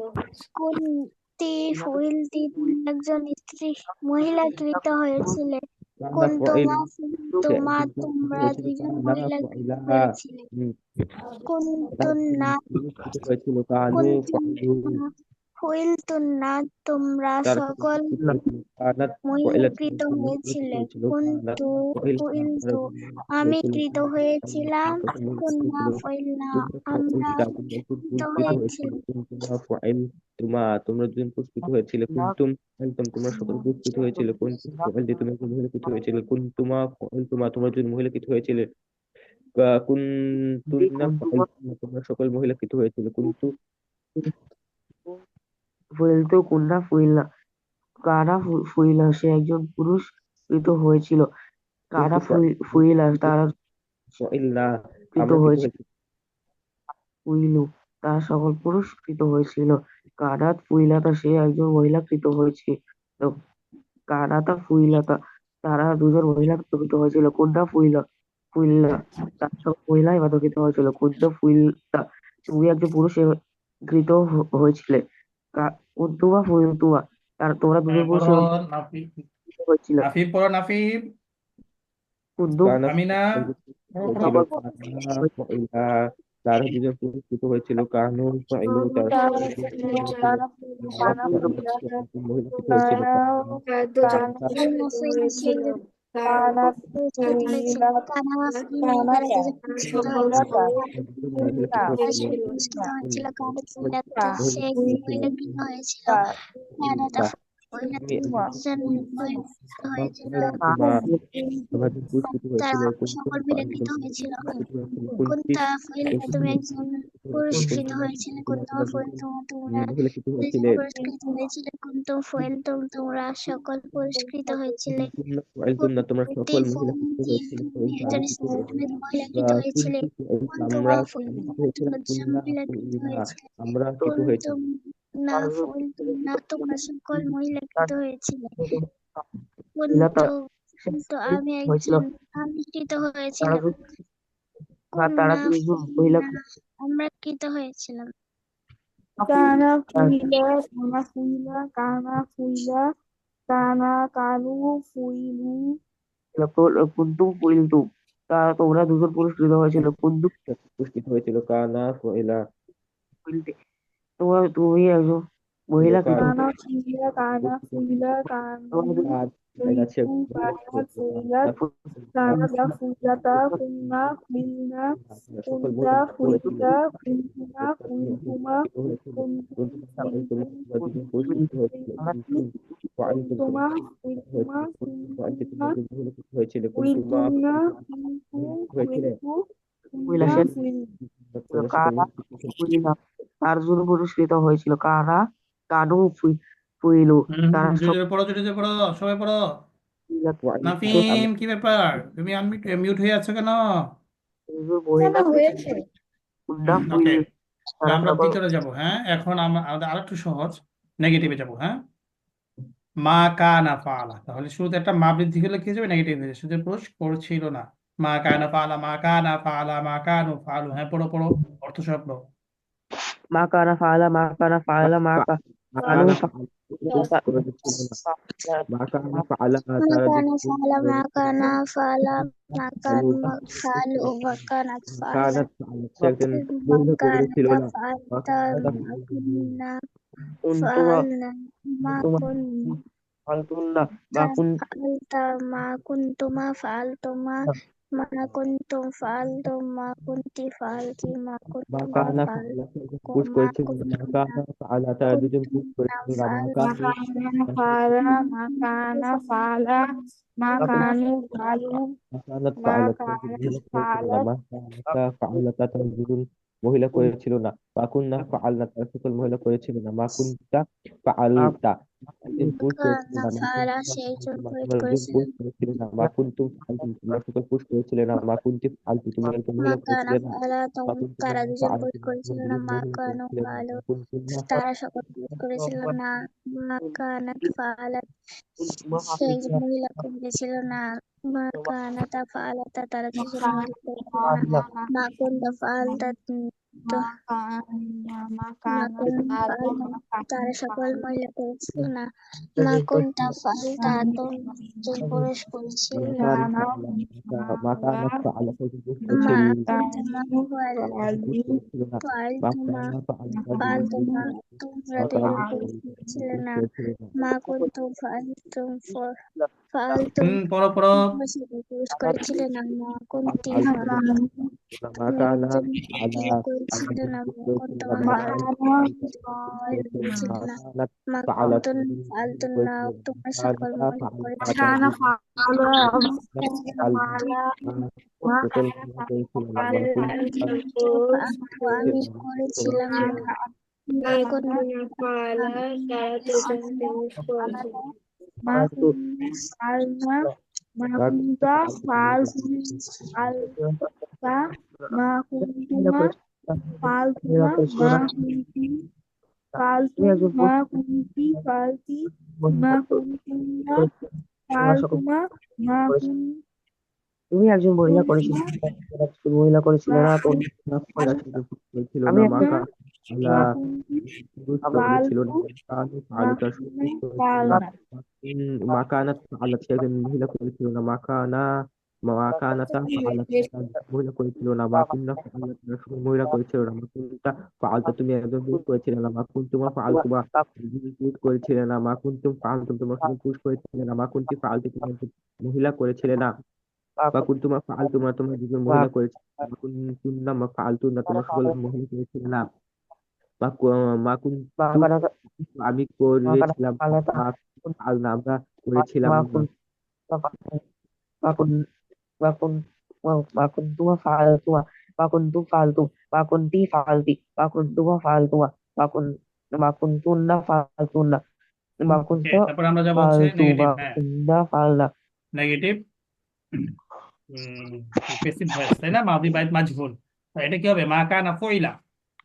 কুন্তি ফুলতি তুমি একজন স্ত্রী মহিলাকৃত হয়েছিলে। কুন্তুমা ফুলতুমা তোমরা দুইজন মহিলাকৃত হয়েছিলে। কুন্তুন্না হয়েছিল কানু ফাইলু, কুন্তুন্না ফুলতুন্না তোমরা তারা সকল কানাত মহিলাকৃত হয়েছিলে। হয়েছিল কানাত কুন্তু ফুইলতু আমি কৃত হয়েছিলাম। কুন্না ফুইলনা আমরা কৃত হয়েছিল। তোমা তোমরা দুজন পুরস্কৃত হয়েছিলে। কুন্তুম ফাইলতুম তোমরা সকল পুরস্কৃত হয়েছিলে। কুন্তুম ফাইলতি তুমি একজন মহিলাকৃত হয়েছিলে। কুন্তুমা ফাইলতুমা তোমরা দুজন মহিলাকৃত হয়েছিলে। কুন্তুন্না ফাইলতুন্না তোমরা সকল মহিলাকৃত হয়েছিলে। কুন্তু ফুইলতু কুন্না ফুইল্লা কানা ফুইলা সে একজন পুরস্কৃত হয়েছিল। কানা কুন্তু ফুইলা তারা ফাইলনা কৃত আমরা কৃত হয়েছিল। হয়েছি। ফুইলু তারা সকল পুরস্কৃত হয়েছিল। কানাত ফুইলাতা সে একজন মহিলাকৃত হয়েছিল। কানাতা ফুইলাতা তারা দুজন মহিলাকৃত হয়েছিল। কুন্না ফুইল্লা তারা সকল মহিলা ইবাদতকৃত হয়েছিল। কুন্না ফুইল্লা তুমি একজন পুরুষে কৃত হয়েছিলে। কুন্তুমা ফুইলতুমা তোমরা দুজন হ্যাঁ, পুরুষ পড়ো নাফি, হয়েছিল। নাফিব পড়ো নাফিব। কুন্তুম কানা আমিনা পড়ো পড়ো। হয়েছিল কানা ফাইলা, তারা দুজন পুরস্কৃত হয়েছিল। কানু ফাইলু তারা মহিলাকৃত হয়েছিল। কুন্না ফুইল সে একজন পুরস্কৃত হয়েছিল। কানা ফুইল তারা দুজন পুরস্কৃত হয়েছিল। মহিলাকৃত তারা হয়েছিল। সকল পুরস্কৃত হয়েছিল। কানা ফুইলাতা সে একজন মহিলাকৃত হয়েছিল। কানাতা ফুইলা তুমি দুজন মহিলাকৃত হয়েছিল। তোমাদের পুরস্কৃত তারা হয়েছিল। সকল মিলিত হয়েছিল। কুন্তি কুন্তা ফুইলতা তুমি একজন পুরস্কৃত হয়েছিলে। কুন্তমা ফুইলতুম তোমরা মহিলাকৃত দুজন হয়েছিলে। পুরস্কৃত হয়েছিলে। কুন্তুম ফুইলতুম তোমরা সকল পুরস্কৃত হয়েছিলে। তোমরা তোমরা কুন্তি সকল মহিলাকৃত ফুইলতি হয়েছিল। তুমি একজন স্ত্রী মহিলাকৃত হয়েছিলে। আমরা কুন্তমা ফুইলতুমা তোমরা দুজন মহিলাকৃত হয়েছিলে। আমরা কৃত হয়েছিল। কুন্তুম না ফুইলতুম না তোমরা সকল মহিলাকৃত হয়েছিলে। কুন্তু কিন্তু হয়েছিল। আমি কৃত তারা হয়েছিলাম। তারা কন্যা দুজন মহিলা ফুলনা আমরা কৃত হয়েছিলাম। কানা ফুইলা কানা ফুইলা কানা ফুইলা কানা কানু ফুইলু কুন্তুম ফুইলতুম তারা তোমরা দুজন পুরস্কৃত হয়েছিল। কুন্তুম পুরস্কৃত হয়েছিল। কানা ফয়লা ফুইলতে তুমি একজন মহিলা কার কৃত কানা ফুইলা কানা ফুইলা কানু কার ফাইলা সে ফুইলা কানা ফুইলাতা কুন্না ফুইলনা সকল কুন্তা হয়েছিল ফুইলা কুন্তুনা কুন্তুমা কুন্তুম ফুইলতুম কুন্তুমা ফুইলতুমা কুন্তুনা হয়েছিল কুন্তুমা ফুইলতুমনা কুন্তু হয়েছিল ফুইলতু মহিলা কুন্না সে ফুইল কানা ফুইলা তার জন্য পুরস্কৃত হয়েছিল কানা কানু ফুইলু তারা জোরে জোরে পড়ো, জোরে জোরে পড়ো, সবাই পড়ো। সকল নাফিম, কি ব্যাপার, তুমি মিউট হয়ে আছো কেন? মহিলা হয়েছে কুন্না ওকে, ফুইলু তারা আমরা সকল ভিতরে যাব। হ্যাঁ, এখন আমাদের আরেকটু সহজ, নেগেটিভে যাব। হ্যাঁ, মা কানা ফাআলা, তাহলে শুরুতে একটা মা বৃদ্ধি হলে কি যাবে, নেগেটিভ হয়ে যাবে, শুধু পুরুষ করছিল না। মা কানা ফাআলা, মা কানা ফাআলা, মা কানু ফাআলু। হ্যাঁ, পড়ো পড়ো, অর্থ সহ পড়ো। মা কানা ফাআলা মা কানা ফাআলা মা কানু মাকানা করেছিল না মাকানা ফাআলা তারা মাকানা যদি ফালা মাকানা ফালা মাকান ফালু ফালু মাকানাত ফালা মাকানা ফাআলা সে একজন মহিলা করেছিল মাকানাতা না ফালতা মাকানা মাকুন্না কুন্তুমা ফালনা কুন্তুমা মাকুন ফালতুন্না মা ফালতা মা কুন্তুমা ফালতুমা মা কুন্তুম ফালতুম মা কুন্তি ফালতি মা কুন্তুমা মাকানা ফাল ফাআলা সে একজন পুরুষ মা করেছিল না কুন্তুনা মাকানা ফাআলা তারা দুজন পুরুষ কুন্তুনা করেছিল না ফাল মাকানু makana fala makana fala makanu falu মাকানাত ফাআলা সে একজন makana মহিলা করেছিল না falat মাকানাতা ফাআলা তারা দুজন মহিলা করেছিল না মাকুন্না ফাআলনা তারা সকল মহিলা করেছিল না মাকুন্তা ফাআলতা একজন পুরুষ করেছিল মাকানা না ফালা মাকুন্তা সেই জন তোমরা একজন করেছিল পুরুষ করেছিল না মাকুন্তুম ফাআলতুম তোমরা সকল পুরুষ করেছিলে না মাকুন্তি ফাআলতু তুমি একজন মহিলা মাকানা করেছিলে না ফালা মাকুন্তুমা তারা দুজন পুরুষ ফাআলতুম তোমরা করেছিল না দুজন মহিলা মাকানু করেছিলে না ফালু মাকুন্তুমা তারা সকল পুরুষ করেছিল না মাকানাত ফালাত সেই যে মহিলা করেছিল না মাকানাতা ফালাতা তারা দুজন মহিলা করেছিল না মাকুন্দা ফালতা makana মাকুন fala ফাল তারা makana সকল falu মহিলা করেছিল না মাকুনটা ফালতা তুমি পুরুষ করেছিল না makana মাকানা fala ফাআলা সে একজন পুরুষ করেছিল মাকুন্দা ফাল পুরুষ করেছিল না ফালতুমা মাকানা ফাআলা তারা দুজন পুরুষ ফালতুমা করেছিল তোমরা দুজন মাকানা পুরুষ ফাআলা করেছিল পুরুষ না করেছিল না মা কুন্তুম ফালতুম ফালতুম পড়ো পড়ো। তোমরা সেটা পুরুষ করেছিলে না মা কুন্তি ফাআলতু ফাল তুমি মাকানা একজন ফাআলা পুরুষ তারা করেছিলে দুজন না পুরুষ মা করেছিল না কুন্তমা ফাল মাকানা করেছিলে না মাকানা মা ফাআলা কুন্তুন ফালতুন না তোমরা সকল মাকানা মহিলা ফাআলা তারা করেছিলে makana না দুজন fala ফাআলতু সকল makana মহিলা করেছিল না fala আমি করেছিলাম না মা কুন্তুম makana fala ফালতু Alma Makunta Falta মহিলা Makuntuma মহিলা Faltuma করেছিল না Makunti তুমি Faltum একজন পুরুষ Makunti Falti মহিলা Makuntuna করেছিল তোমরা সকল Faltuma করেছিল Makuntuma তুমি একজন মহিলা করেছিল মহিলা করেছিল না তো ফাআলা সে একজন পুরুষ করেছিল আমি না একজন মাকানা Makunti পুরুষ আমি করেছিল না Faltu মাকানু ফাআলু তারা সকল Makuna পুরুষ করেছিল না Falna মাকানাত ফাআলাত সে একজন মহিলা করেছিল না মাকানাতা ফাআলাত সে একজন মহিলা করেছিল না মাকুন্না ফাআলাত তারা সকল মহিলা করেছিল না মাকুন্তা ফাআলতা তুমি একজন পুরুষ করেছিলে না মাকুন্তুমা ফাআলতুমা দুজন পুরুষ করেছিলে না মাকুন্তুম ফাআলতুম তোমরা সকল পুরুষ করেছিলে না মাকুন্তি ফাআলতু তুমি একজন মহিলা করেছিলে না মাকুন্তুমা ফাআলতুমা তোমরা দুজন মহিলা করেছিলে মাকুন্তুন্না ফাআলতুন্না তোমরা সকল মহিলা করেছিলে না মাকুন্তু আমি করেছিলাম আল্লাহ আমরা করেছিলাম না মাকুন মাকুন মাকুন্তুমা ফালতুমা মাকুন্তু ফালতু মাকুন্তি ফালতি মাকুন্তুমা ফালতুমা মাকুন মাকুন্তুন্না ফালতুন্না ওকে, মাকুন্তা তারপর আমরা যাবো হচ্ছে ফালতু নেগেটিভ। হ্যাঁ, মাকুন্না ফালনা নেগেটিভ পেসিভ ভয়েস, তাই না, মাদি বাইত মাজহুল। এটা কি হবে, মা কানা ফইলা,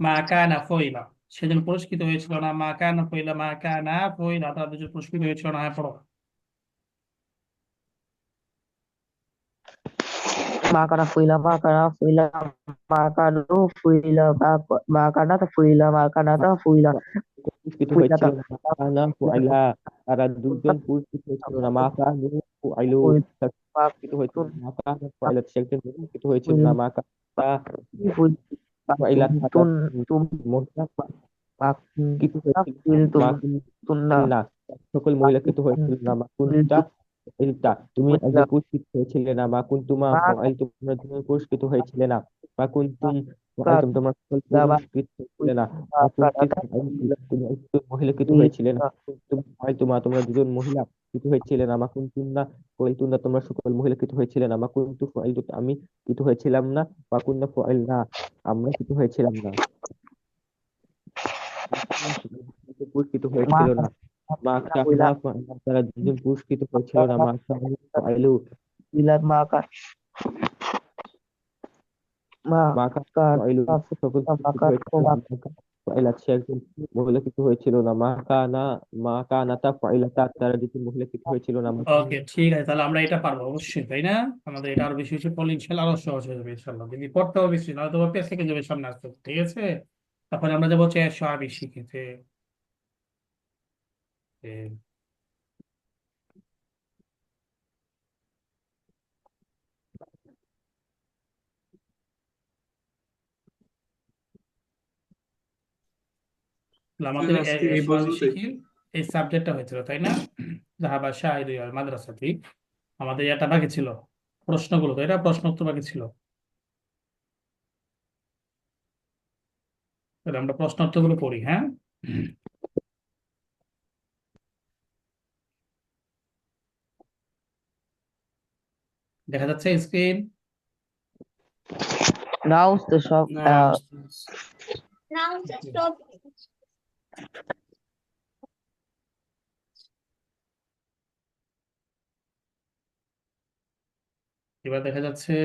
মা কানা ফইলা সেদিন পুরস্কৃত হয়েছিল না, মা কানা ফইলা, মা কানা ফইলা তারা দুজন পুরস্কৃত হয়েছিল না। হ্যাঁ, পড়ো। Makana fuila makanu fuila makana ta fuila পুরস্কৃত fuila হয়েছিল ta না মাকানা ফুআইলা তারা দুজন পুরস্কৃত হয়েছিল না মাকানু ফুআইলু পুরস্কৃত হয়েছিল না মাকানা ফুআইলা সে একজন পুরস্কৃত হয়েছিল না মাকানা ফুআইলা তারা tun tum মহিলা মা কিছু কুন্তা হয়েছিল না মা তুন্না কুন্না সকল মা মহিলা কিছু হয়েছিল না মা কুন্তা ইলতা তুমি আগে কুন্তুম পুরস্কৃত হয়েছিলে না মা কুন্তুমা মা ফাআলতুম তোমরা দুজন পুরস্কৃত হয়েছিলে না মা কুন্তুম ফাআলতুম কাতাবা তোমরা সকল পুরস্কৃত হয়েছিলে না মা কুন্তি ফাআলতুম তুমি একজন মহিলা কিছু হয়েছিলে না কুন্তুম ফাআলতুমা তোমরা দুজন মহিলা কিছু হয়েছিলে না মা কুন্তুন্না ফাআলতুন্না তোমরা সকল মহিলা কিছু হয়েছিলে না মা কুন্তু ফাআলতু আমি কিছু হয়েছিলাম না মা কুন্না ফাআলনা আমরা কিছু হয়েছিলাম না পুরস্কৃত মা হয়েছিল না মা কইলা কাহনা ফাআলনা তারা দুজন পুরস্কৃত হয়েছিল না মা কাহনা ফাআলু বিলাদ মা কা মা মা কান ফাইলু সকল মা কিছু কান হয়েছিল না মা ফাইলাত সে একজন মহিলা কিছু হয়েছিল না মা কানাতা ফাইলাতা তারা দুটি মহিলা কিছু হয়েছিল না ওকে, ঠিক আছে, তাহলে আমরা এটা পারবো অবশ্যই, তাই না? আমাদের এটা আরো বেশি বেশি পড়লে ইনশাল্লাহ আরো সহজ হয়ে যাবে ইনশাল্লাহ, যদি পড়তে হবে বেশি, নয়তো বা পেজ থেকে যাবে সামনে আসতে হবে, ঠিক আছে? তারপরে আমরা যাবো হচ্ছে সহাবী শিখিতে। তাহলে স্যার আমাদের আজকে এই সহাবী পর্যন্তই। শিখির এই সাবজেক্টটা হয়েছিল, তাই না? যাহাবা শাহিদ মাদ্রাসাতি, আমাদের এটা বাকি ছিল প্রশ্নগুলো, তো এটা প্রশ্ন উত্তর বাকি ছিল। তাহলে আমরা প্রশ্ন উত্তরগুলো পড়ি, হ্যাঁ? দেখা যাচ্ছে স্ক্রিন? না উস্তাদ সব না উস্তাদ। Now stop. এবার দেখা যাচ্ছে?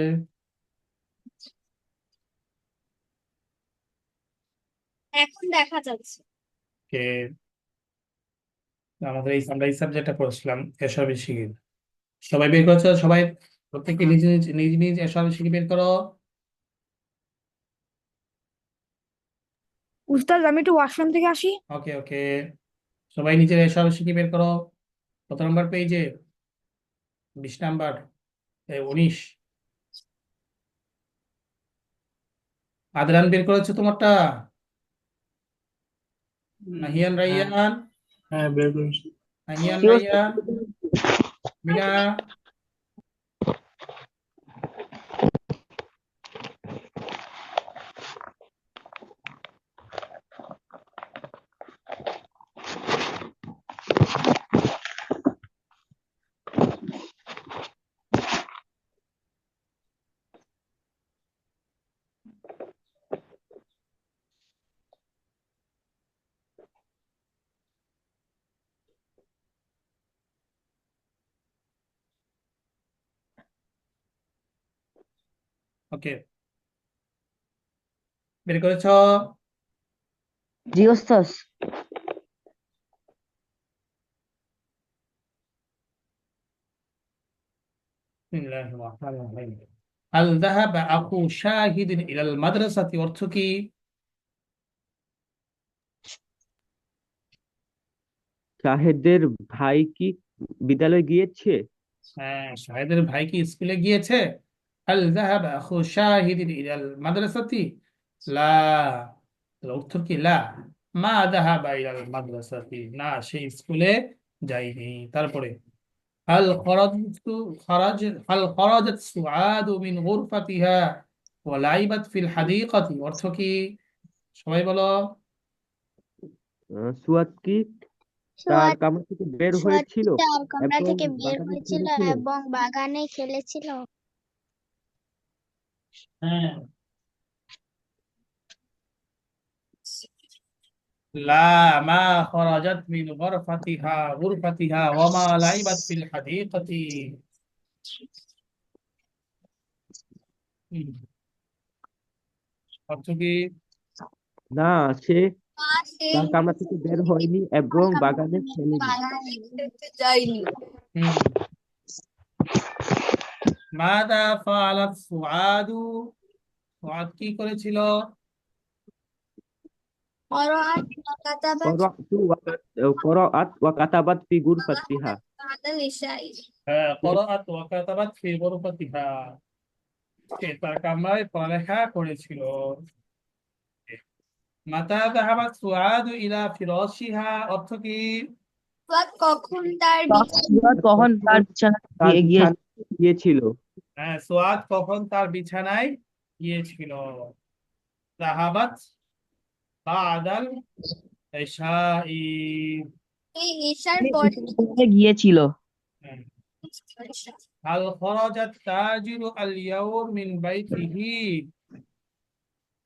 এখন দেখা যাচ্ছে। কে আমাদের আমরা এই সাবজেক্টটা পড়ছিলাম এসবই শিখি। সবাই বের করেছো? সবাই প্রত্যেকে নিজ নিজ নিজ নিজ এসবই শিখি বের করো। উস্তাদ আমি একটু ওয়াশরুম থেকে আসি। ওকে ওকে, সবাই নিজের এসবই শিখি বের করো। কত নম্বর পেজে? 20 নাম্বার, 19। আদরান বের করেছো তোমারটা? নাহিয়ান, হ্যাঁ রাইয়ান? হ্যাঁ বের করেছি। নাহিয়ান, কি উস্তাদ রাইয়ান, মিনা? ওকে, বের করেছো? জি উস্তাদ বিসমিল্লাহির রহমানির রহিম। হাল যাহাবা আখু শাহিদিন ইলাল মাদ্রাসাতি অর্থ কি? শাহেদের ভাই কি বিদ্যালয়ে গিয়েছে হ্যাঁ, শাহেদের ভাই কি স্কুলে গিয়েছে? হাল যাহাবা আখু শাহিদিন ইলাল মাদ্রাসাতি? লা। তাহলে উত্তর কি? লা। মা যাহাবা ইলাল মাদ্রাসাতি, না সে স্কুলে যায়নি। তারপরে হাল খরাজতু খরাজ হাল খরাজাত সুআদু মিন গুরফাতিহা ওয়া লাইবাত ফিল হাদিকাতি অর্থ কি? সবাই বলো। সুয়াদ কি তার সোয়াদ কামরা থেকে বের সোয়াদ হয়েছিল তার কামরা এবং থেকে বের বাগানে হয়েছিল খেলেছিল এবং বাগানে খেলেছিল। হ্যাঁ, লা মা খরাজাত মিন গুরফাতিহা ওয়া মা লাইবাত ফিল হাদিকাতি। হুম, অর্থ কি? না সে মা সেই তার কামরা থেকে বের হয়নি এবং বাগানে খেলেনি বাগানে খেলতে যায়নি। হুম, মাদা ফাআলাত সুআদু, সুআদ কি করেছিল? قرأت وكتبت قرأت وكتبت في غرفتها بعد العشاء. হ্যাঁ, করাআত ওয়া কাতাবাত ফি গুরফাতিহা, সে তার কামরায় পড়ালেখা করেছিল। মাতা যাহাবাত সুআদু ইলা ফিরাশিহা অর্থ কি? সুয়াদ কখন তার সুয়াদ কখন তার বিছানা তার গিয়ে বিছানায় গিয়েছিল। হ্যাঁ, সুআদ কখন তার বিছানায় গিয়েছিল। যাহাবাত বাদাল ইশাই। এই ঈশার পরে গিয়েছিল। হ্যাঁ। হাল খরাজাত তাজিরু আল ইয়াউম মিন বাইতিহি।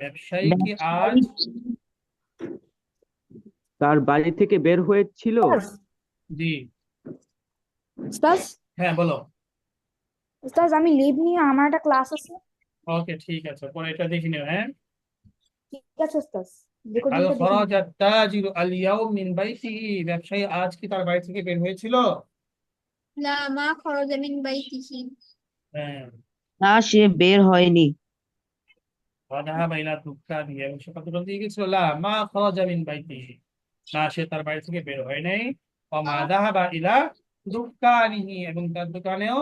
ব্যবসায়ী কি আজ? তার বাড়ি থেকে বের হয়েছিল। জি, উস্তাজ হ্যাঁ বলো। উস্তাজ আমি লিভ নিয়ে আমার একটা ক্লাস আছে। ওকে, ঠিক আছে, পরে এটা দেখে নিও। হ্যাঁ, ঠিক আছে উস্তাজ, হাল রেকর্ডিংটা দেখে নিন। খরাজাত তাজিরু আল ইয়াউম মিন বাইতিহি। ব্যবসায়ী আজ কি তার বাড়ি থেকে বের হয়েছিল? লা মা খরজা মিন বাইতিহি। হ্যাঁ। না, সে বের হয়নি। ওয়াযাহাবা ইলা দুক্কানিহি, এবং সে কতটা দিয়ে গেছিল? লা মা খরাজা মিন বাইতিহি। না, সে তার বাড়ি থেকে বের হয় নাই। ওয়া মা যাহাবা ইলা দুক্কানিহি, এবং তার দোকানেও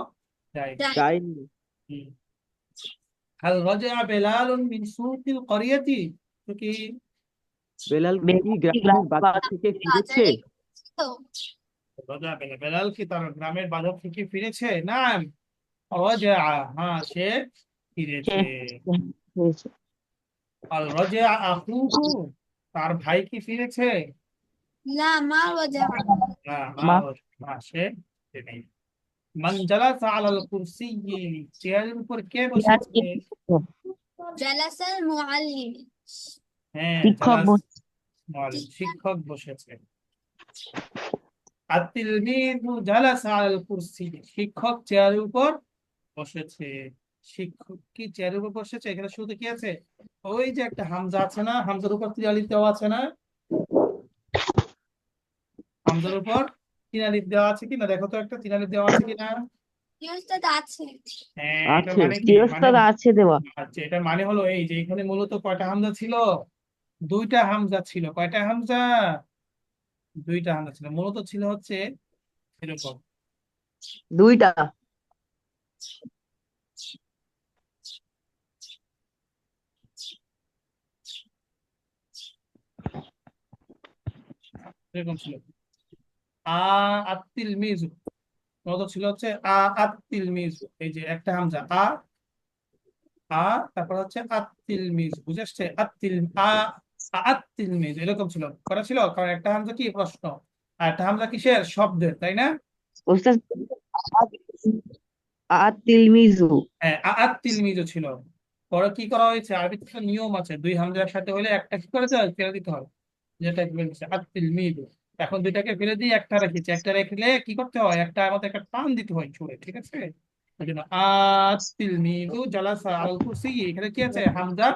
যায়নি। যায়নি। হুম। হাল রাজা বেলালুন মিন সুকিল ক্বরিয়াতি। তো কি? বেলাল কি গ্রামের বাজার থেকে ফিরেছে? বাজারে তো বেলাল কি তার গ্রামের বাজার থেকে ফিরেছে? না, রাজা, হ্যাঁ সে ফিরেছে। হয়েছে। আল রাজা আখুহু, তার ভাই কি ফিরেছে? লা মা ওয়াজা না, মা না সে ফিরেনি। মান জালাসা আলাল কুরসিয়্যি, চেয়ারের উপর কে বসেছে? জালাসাল মুআল্লিম। হ্যাঁ, শিক্ষক শিক্ষক বসেছে। আত-তিলমিযু জালাসা আলাল কুরসি, শিক্ষক চেয়ারের উপর বসেছে। শিক্ষক কি চেয়ারের উপর বসেছে? এখানে শুধু কি আছে? ওই যে একটা হামজা আছে না, হামজার উপর তিন আলিফ দেওয়া আছে না? হামজার উপর তিন আলিফ দেওয়া আছে কিনা দেখো তো, একটা তিন আলিফ দেওয়া আছে কিনা? কি উস্তাদ আছে? হ্ঁ, এটার আছে, মানে কি? চিরস্তাদ আছে দেওয়া। আচ্ছা, এটার মানে হলো এই যে এখানে মূলত কয়টা হামজা ছিল? দুইটা হামজা ছিল। কয়টা হামজা? দুইটা হামজা ছিল। মূলত ছিল হচ্ছে এরকম। দুইটা। এরকম ছিল। আ আত্তিল মিজু, মূলত ছিল হচ্ছে আত্তিল মিজু। এই যে একটা হামজা তারপর হচ্ছে আত্তিল মিজু, বুঝে আসছে? আত্তিল মিজু এরকম ছিল, করা ছিল। কারণ একটা হামজা কি প্রশ্ন, আর একটা হামজা কিসের? শব্দের, তাই না? উস্তাদ তিলমিজু। হ্যাঁ, আত্তিল মিজু ছিল। পরে কি করা হয়েছে? আরবিতে একটা নিয়ম আছে, দুই হামজার সাথে হলে একটা কি করে দেয়? ফেলে দিতে হয়, যেটা বলছে আত্তিল মিজু। এখন দুইটাকে ফেলে দিয়ে একটা রেখেছি, একটা রেখলে কি করতে হয়? একটা আমাদের একটা টান দিতে হয় ছুড়ে, ঠিক আছে? ওই জন্য আত্তিল মিজু জালাসা আলাল কুরসি, এখানে কি আছে? হামজা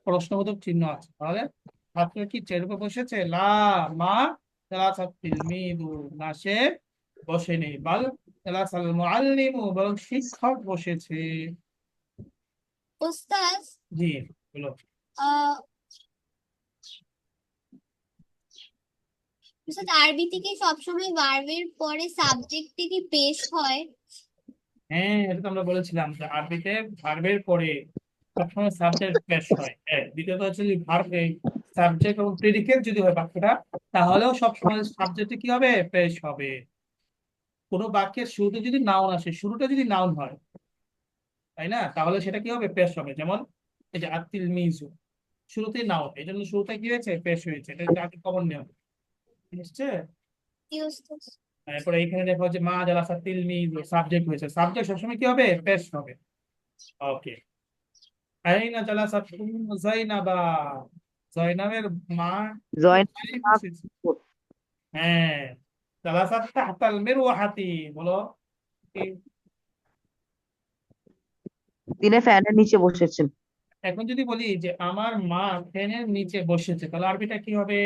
প্রশ্নবোধক চিহ্ন আছে। তাহলে ছাত্র কি চেয়ারের উপর বসেছে? লা মা জালাসাতিল মিজু, না সে বসেনি। বাল জালাসাল মুআল্লিমু, বরং শিক্ষক বসেছে। উস্তাদ জি, বলো। আহ উস্তাদ আরবিতে কি সবসময় ভার্বের পরে সাবজেক্টে কি পেশ হয়? হ্যাঁ, এটা তো আমরা বলেছিলাম যে আরবিতে ভার্বের পরে সবসময় সাবজেক্ট পেশ হয়। দ্বিতীয়ত হচ্ছে যে ভার্ব, সাবজেক্ট এবং প্রেডিকেট যদি হয় বাক্যটা, তাহলেও সবসময় সাবজেক্টে কি হবে? পেশ হবে। কোনো বাক্যের শুরুতে যদি নাউন আসে, শুরুটা যদি নাউন হয়, তাই না, তাহলে সেটা কি হবে? পেশ হবে। যেমন এই যে আত্তিল মিজু, শুরুতেই নাউন, এই জন্য শুরুতে কি হয়েছে? পেশ হয়েছে। এটা কিন্তু আগে কমন নিয়ম, বুঝছে? কি উস্তাদ? এরপরে এইখানে দেখো যে মা জালাসা তিল মিজু, সাবজেক্ট হয়েছে। সাবজেক্ট সবসময় কি হবে? পেশ হবে। ওকে। আইনা জালাসাত উম্মু যায়নাবা, জয়নাবের মা জয়েন। কোথায় বসেছে? হ্যাঁ, জালাসাত তাহতাল মিরওয়াহাতি, বলো কি? তিনি ফ্যানের নিচে বসেছেন। এখন যদি বলি যে আমার মা ফ্যানের নিচে বসেছে, তাহলে আরবিটা কি হবে?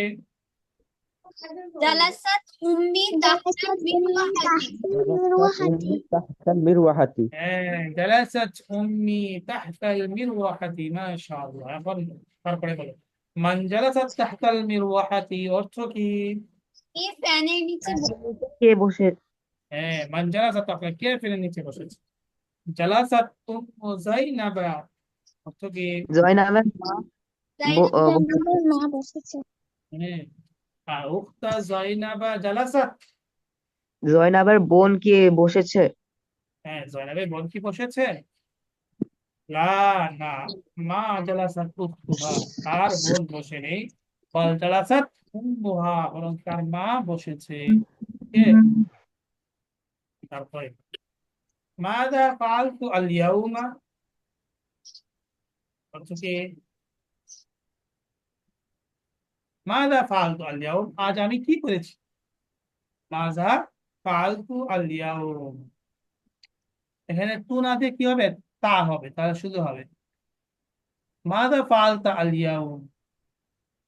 জালাসাত উম্মি তাহতা মিরওয়াহাতি। তাহতাল মিরওয়াহাতি। হ্যাঁ, জালাসাত উম্মি তাহতাল মিরওয়াহাতি, মাশাআল্লাহ। এখন তারপরে বলো মান জালাসাত তাহতাল মিরওয়াহাতি অর্থ কি? এই ফ্যানের নিচে কে বসে? হ্যাঁ, মান জালাসাত, আপনার কে ফ্যানের নিচে বসেছে? জালাসাত উম্মু যায়নাবা অর্থ কি? জয়নাবের মা জাইনাব জাইনাবের মা বসেছে। হ্যাঁ উক্তা জয়নাবা জালাসাত। জয়নাবের বোন কি বসেছে? হ্যাঁ জয়নাবের বোন কি বসেছে? লা, না। মা জালাসাত উখতুহা, তার বোন বসে নেই। বল জালাসাত উম্মুহা, বরং তার মা বসেছে। কে? তারপরে মাযা ফাআলতু আল ইয়াউমা, অর্থ কি? মাযা ফাআলতু আল ইয়াউম, আজ আমি কি করেছি? মাযা ফাআলতু আল ইয়াউম, এখানে তু না দিয়ে কি হবে? তা হবে, তাহলে শুধু হবে মাযা ফাআলতা আল ইয়াউম।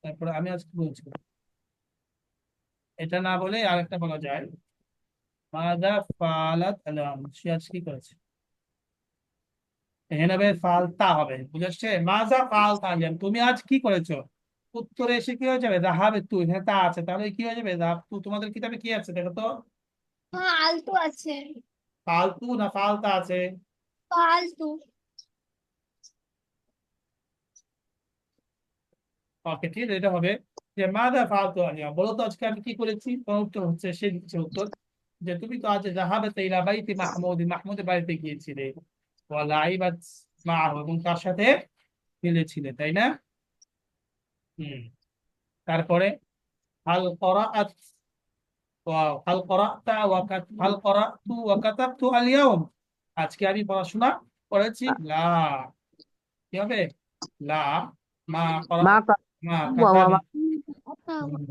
তারপরে আমি আজ কি বলছি, এটা না বলে আরেকটা বলা যায়, মাযা ফাআলাত আল ইয়াউম, সে আজ কি করেছে। এখানে হবে ফালতা হবে, বুঝাচ্ছে মাযা ফাআলতা আল ইয়াউম, তুমি আজ কি করেছো। উত্তরে এসে কি হয়ে যাবে? যাহাবে তু, এখানে তা আছে, তাহলে কি হয়ে যাবে? যাহাব তু। তোমাদের কিতাবে কি আছে দেখো তো, হ্যাঁ আলতু আছে। ফালতু না ফালতা আছে? ফালতু। ওকে, ঠিক আছে, এটা হবে যে মাদা ফালতু আলিয়া, বলো তো আজকে আমি কি করেছি। তোমার উত্তর হচ্ছে, সে দিচ্ছে উত্তর যে তুমি তো আজ যাহাবাতে ইলা বাইতি মাহমুদ, মাহমুদের বাড়িতে গিয়েছিলে, ওয়া লাইবাত মাআহু, এবং তার সাথে খেলেছিলে, তাই না? হুম। তারপরে হাল করাআত, হাল করাআতা হাল করাআতু ওয়া কাতাবতু আল ইয়াউম, আজকে আমি পড়াশোনা করেছি। লা, কি হবে? লা, মা করা, মা মা বাবা কাতাবি। মা হুম,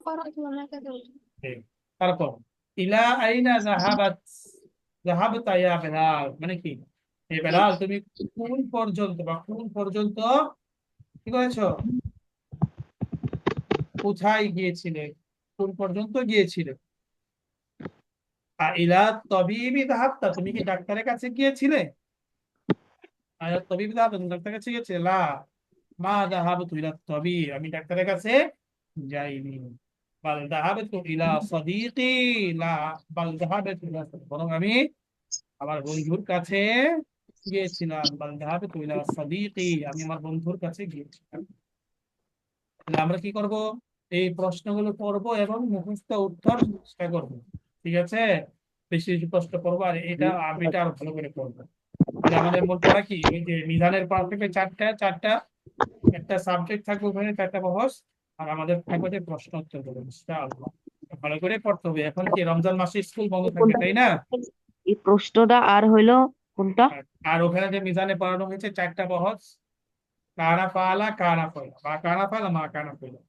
করো ওনাকে দাও। ঠিক। তারপর ইলা আইনা যাহাবাত, যাহাবতা ইয়া বেলাল, মানে কি? এই বেলাল তুমি কোন পর্যন্ত বা কোন পর্যন্ত কি করেছো? কোথায় গিয়েছিলে? কোন পর্যন্ত গিয়েছিলে? ইলা তবিবি যাহাবতা, তুমি কি ডাক্তারের কাছে গিয়েছিলে? ইলা তবিবি যাহাবতা, তুমি ডাক্তারের কাছে গিয়েছিলে। লা, মা যাহাবতু ইলা তবি, আমি ডাক্তারের কাছে যাইনি। বাল যাহাবতু ইলা সাদিকি, লা, বাল যাহাবতু ইলা সাদিকি, বরং আমি আমার বন্ধুর কাছে গিয়েছিলাম। বাল যাহাবতু ইলা সাদিকি, আমি আমার বন্ধুর কাছে গিয়েছিলাম। তাহলে আমরা কি করব? এই প্রশ্নগুলো পড়বো এবং মুখস্থ উত্তর চেষ্টা করবো, ঠিক আছে? বেশি বেশি প্রশ্ন পড়বো, আর এটা আরবিটা আরো ভালো করে পড়বো। তাহলে আমাদের মোট পড়া কি, ওই যে মিজানের পাঠ থেকে চারটা চারটা, একটা সাবজেক্ট থাকবে ওখানে, চারটা বহস, আর আমাদের থাকবে যে প্রশ্ন উত্তর গুলো, ইনশাআল্লাহ। ভালো করে পড়তে হবে। এখন কি রমজান মাসে স্কুল বন্ধ থাকবে, কোনটা? তাই না? এই প্রশ্নটা আর হইলো কোনটা? আর ওখানে যে মিজানে পড়ানো হয়েছে চারটা বহস, কানা ফালা কানা ফলা, বা কানা ফালা মা কানা ফলা।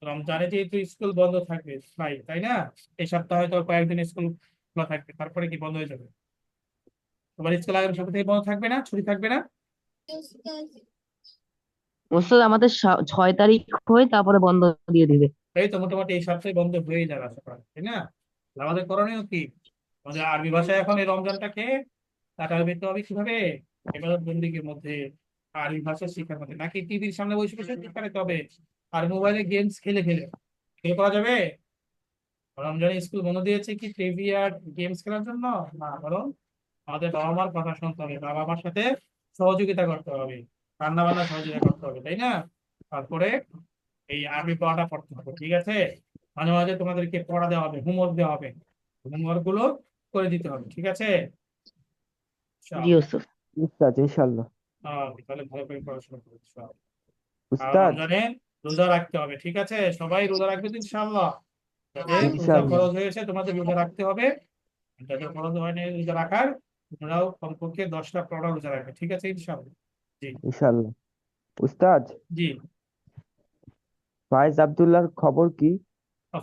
রমজানে যেহেতু স্কুল বন্ধ থাকবে ভাই, তাই না? এই সপ্তাহে হয়তো কয়েকদিন স্কুল খোলা থাকবে, তারপরে কি বন্ধ হয়ে যাবে। তোমার স্কুল আগামী সপ্তাহ থেকে বন্ধ থাকবে না, ছুটি থাকবে না? ওস্তাদ আমাদের 6 তারিখ হয়ে তারপরে বন্ধ দিয়ে দিবে। এই তো মোটামুটি এই সপ্তাহে বন্ধ হয়ে যাবে আশা করা, তাই না? তাহলে আমাদের করণীয় কি? আমাদের আরবি ভাষায় এখন এই রমজানটাকে কাটাতে হবে কিভাবে? এবাদত বন্দিগির মধ্যে, আরবি ভাষা শেখার মধ্যে, নাকি টিভির সামনে বসে বসে কাটাতে হবে আর মোবাইলে গেমস খেলে খেলে। খেলে করা যাবে? রমজানে স্কুল বন্ধ দিয়েছে কি ট্রিভিয়া গেমস খেলার জন্য? না, বরং আমাদের বাবা মার কথা শুনতে হবে, বাবা মার সাথে সহযোগিতা করতে হবে, রান্না বান্না সহযোগিতা করতে হবে, তাই না? তারপরে এই আরবি পড়াটা পড়তে হবে, ঠিক আছে? মাঝে মাঝে তোমাদেরকে পড়া দেওয়া হবে, হোমওয়ার্ক দেওয়া হবে, হোমওয়ার্ক গুলো করে দিতে হবে, ঠিক আছে? জি ইনশাআল্লাহ। ওস্তাদ। উস্তাদ ইনশাল্লাহ। তাহলে ভালো করে পড়াশোনা করো, ইনশাআল্লাহ। আর উস্তাদ রমজানে রোজা রাখতে হবে, ঠিক আছে? সবাই রোজা রাখবে তো ইনশাআল্লাহ। যাদের রোজা ইনশাল্লাহ। ফরজ হয়েছে তোমাদের রোজা রাখতে হবে, যাদের ফরজ হয়নি রোজা রাখার, তোমরাও কমপক্ষে 10টা 15টা রোজা রাখবে, ঠিক আছে ইনশাআল্লাহ। জি। ইনশাল্লাহ। উস্তাদ, জি। ফায়েজ আব্দুল্লাহর খবর কি?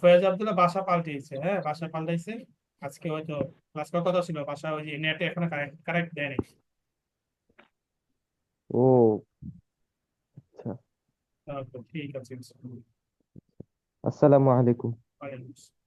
ফয়েজ আব্দুল্লাহ বাসা পাল্টিয়েছে, হ্যাঁ বাসা পাল্টাইছে। আজকে হয়তো ক্লাস করার কথা ছিল, বাসা ওই যে নেটে এখনো কারেক্ট কারেক্ট দেয়নি। ও আচ্ছা। ঠিক আছে, ইনশাআল্লাহ। আসসালামু আলাইকুম। ওয়ালাইকুম আসসালাম।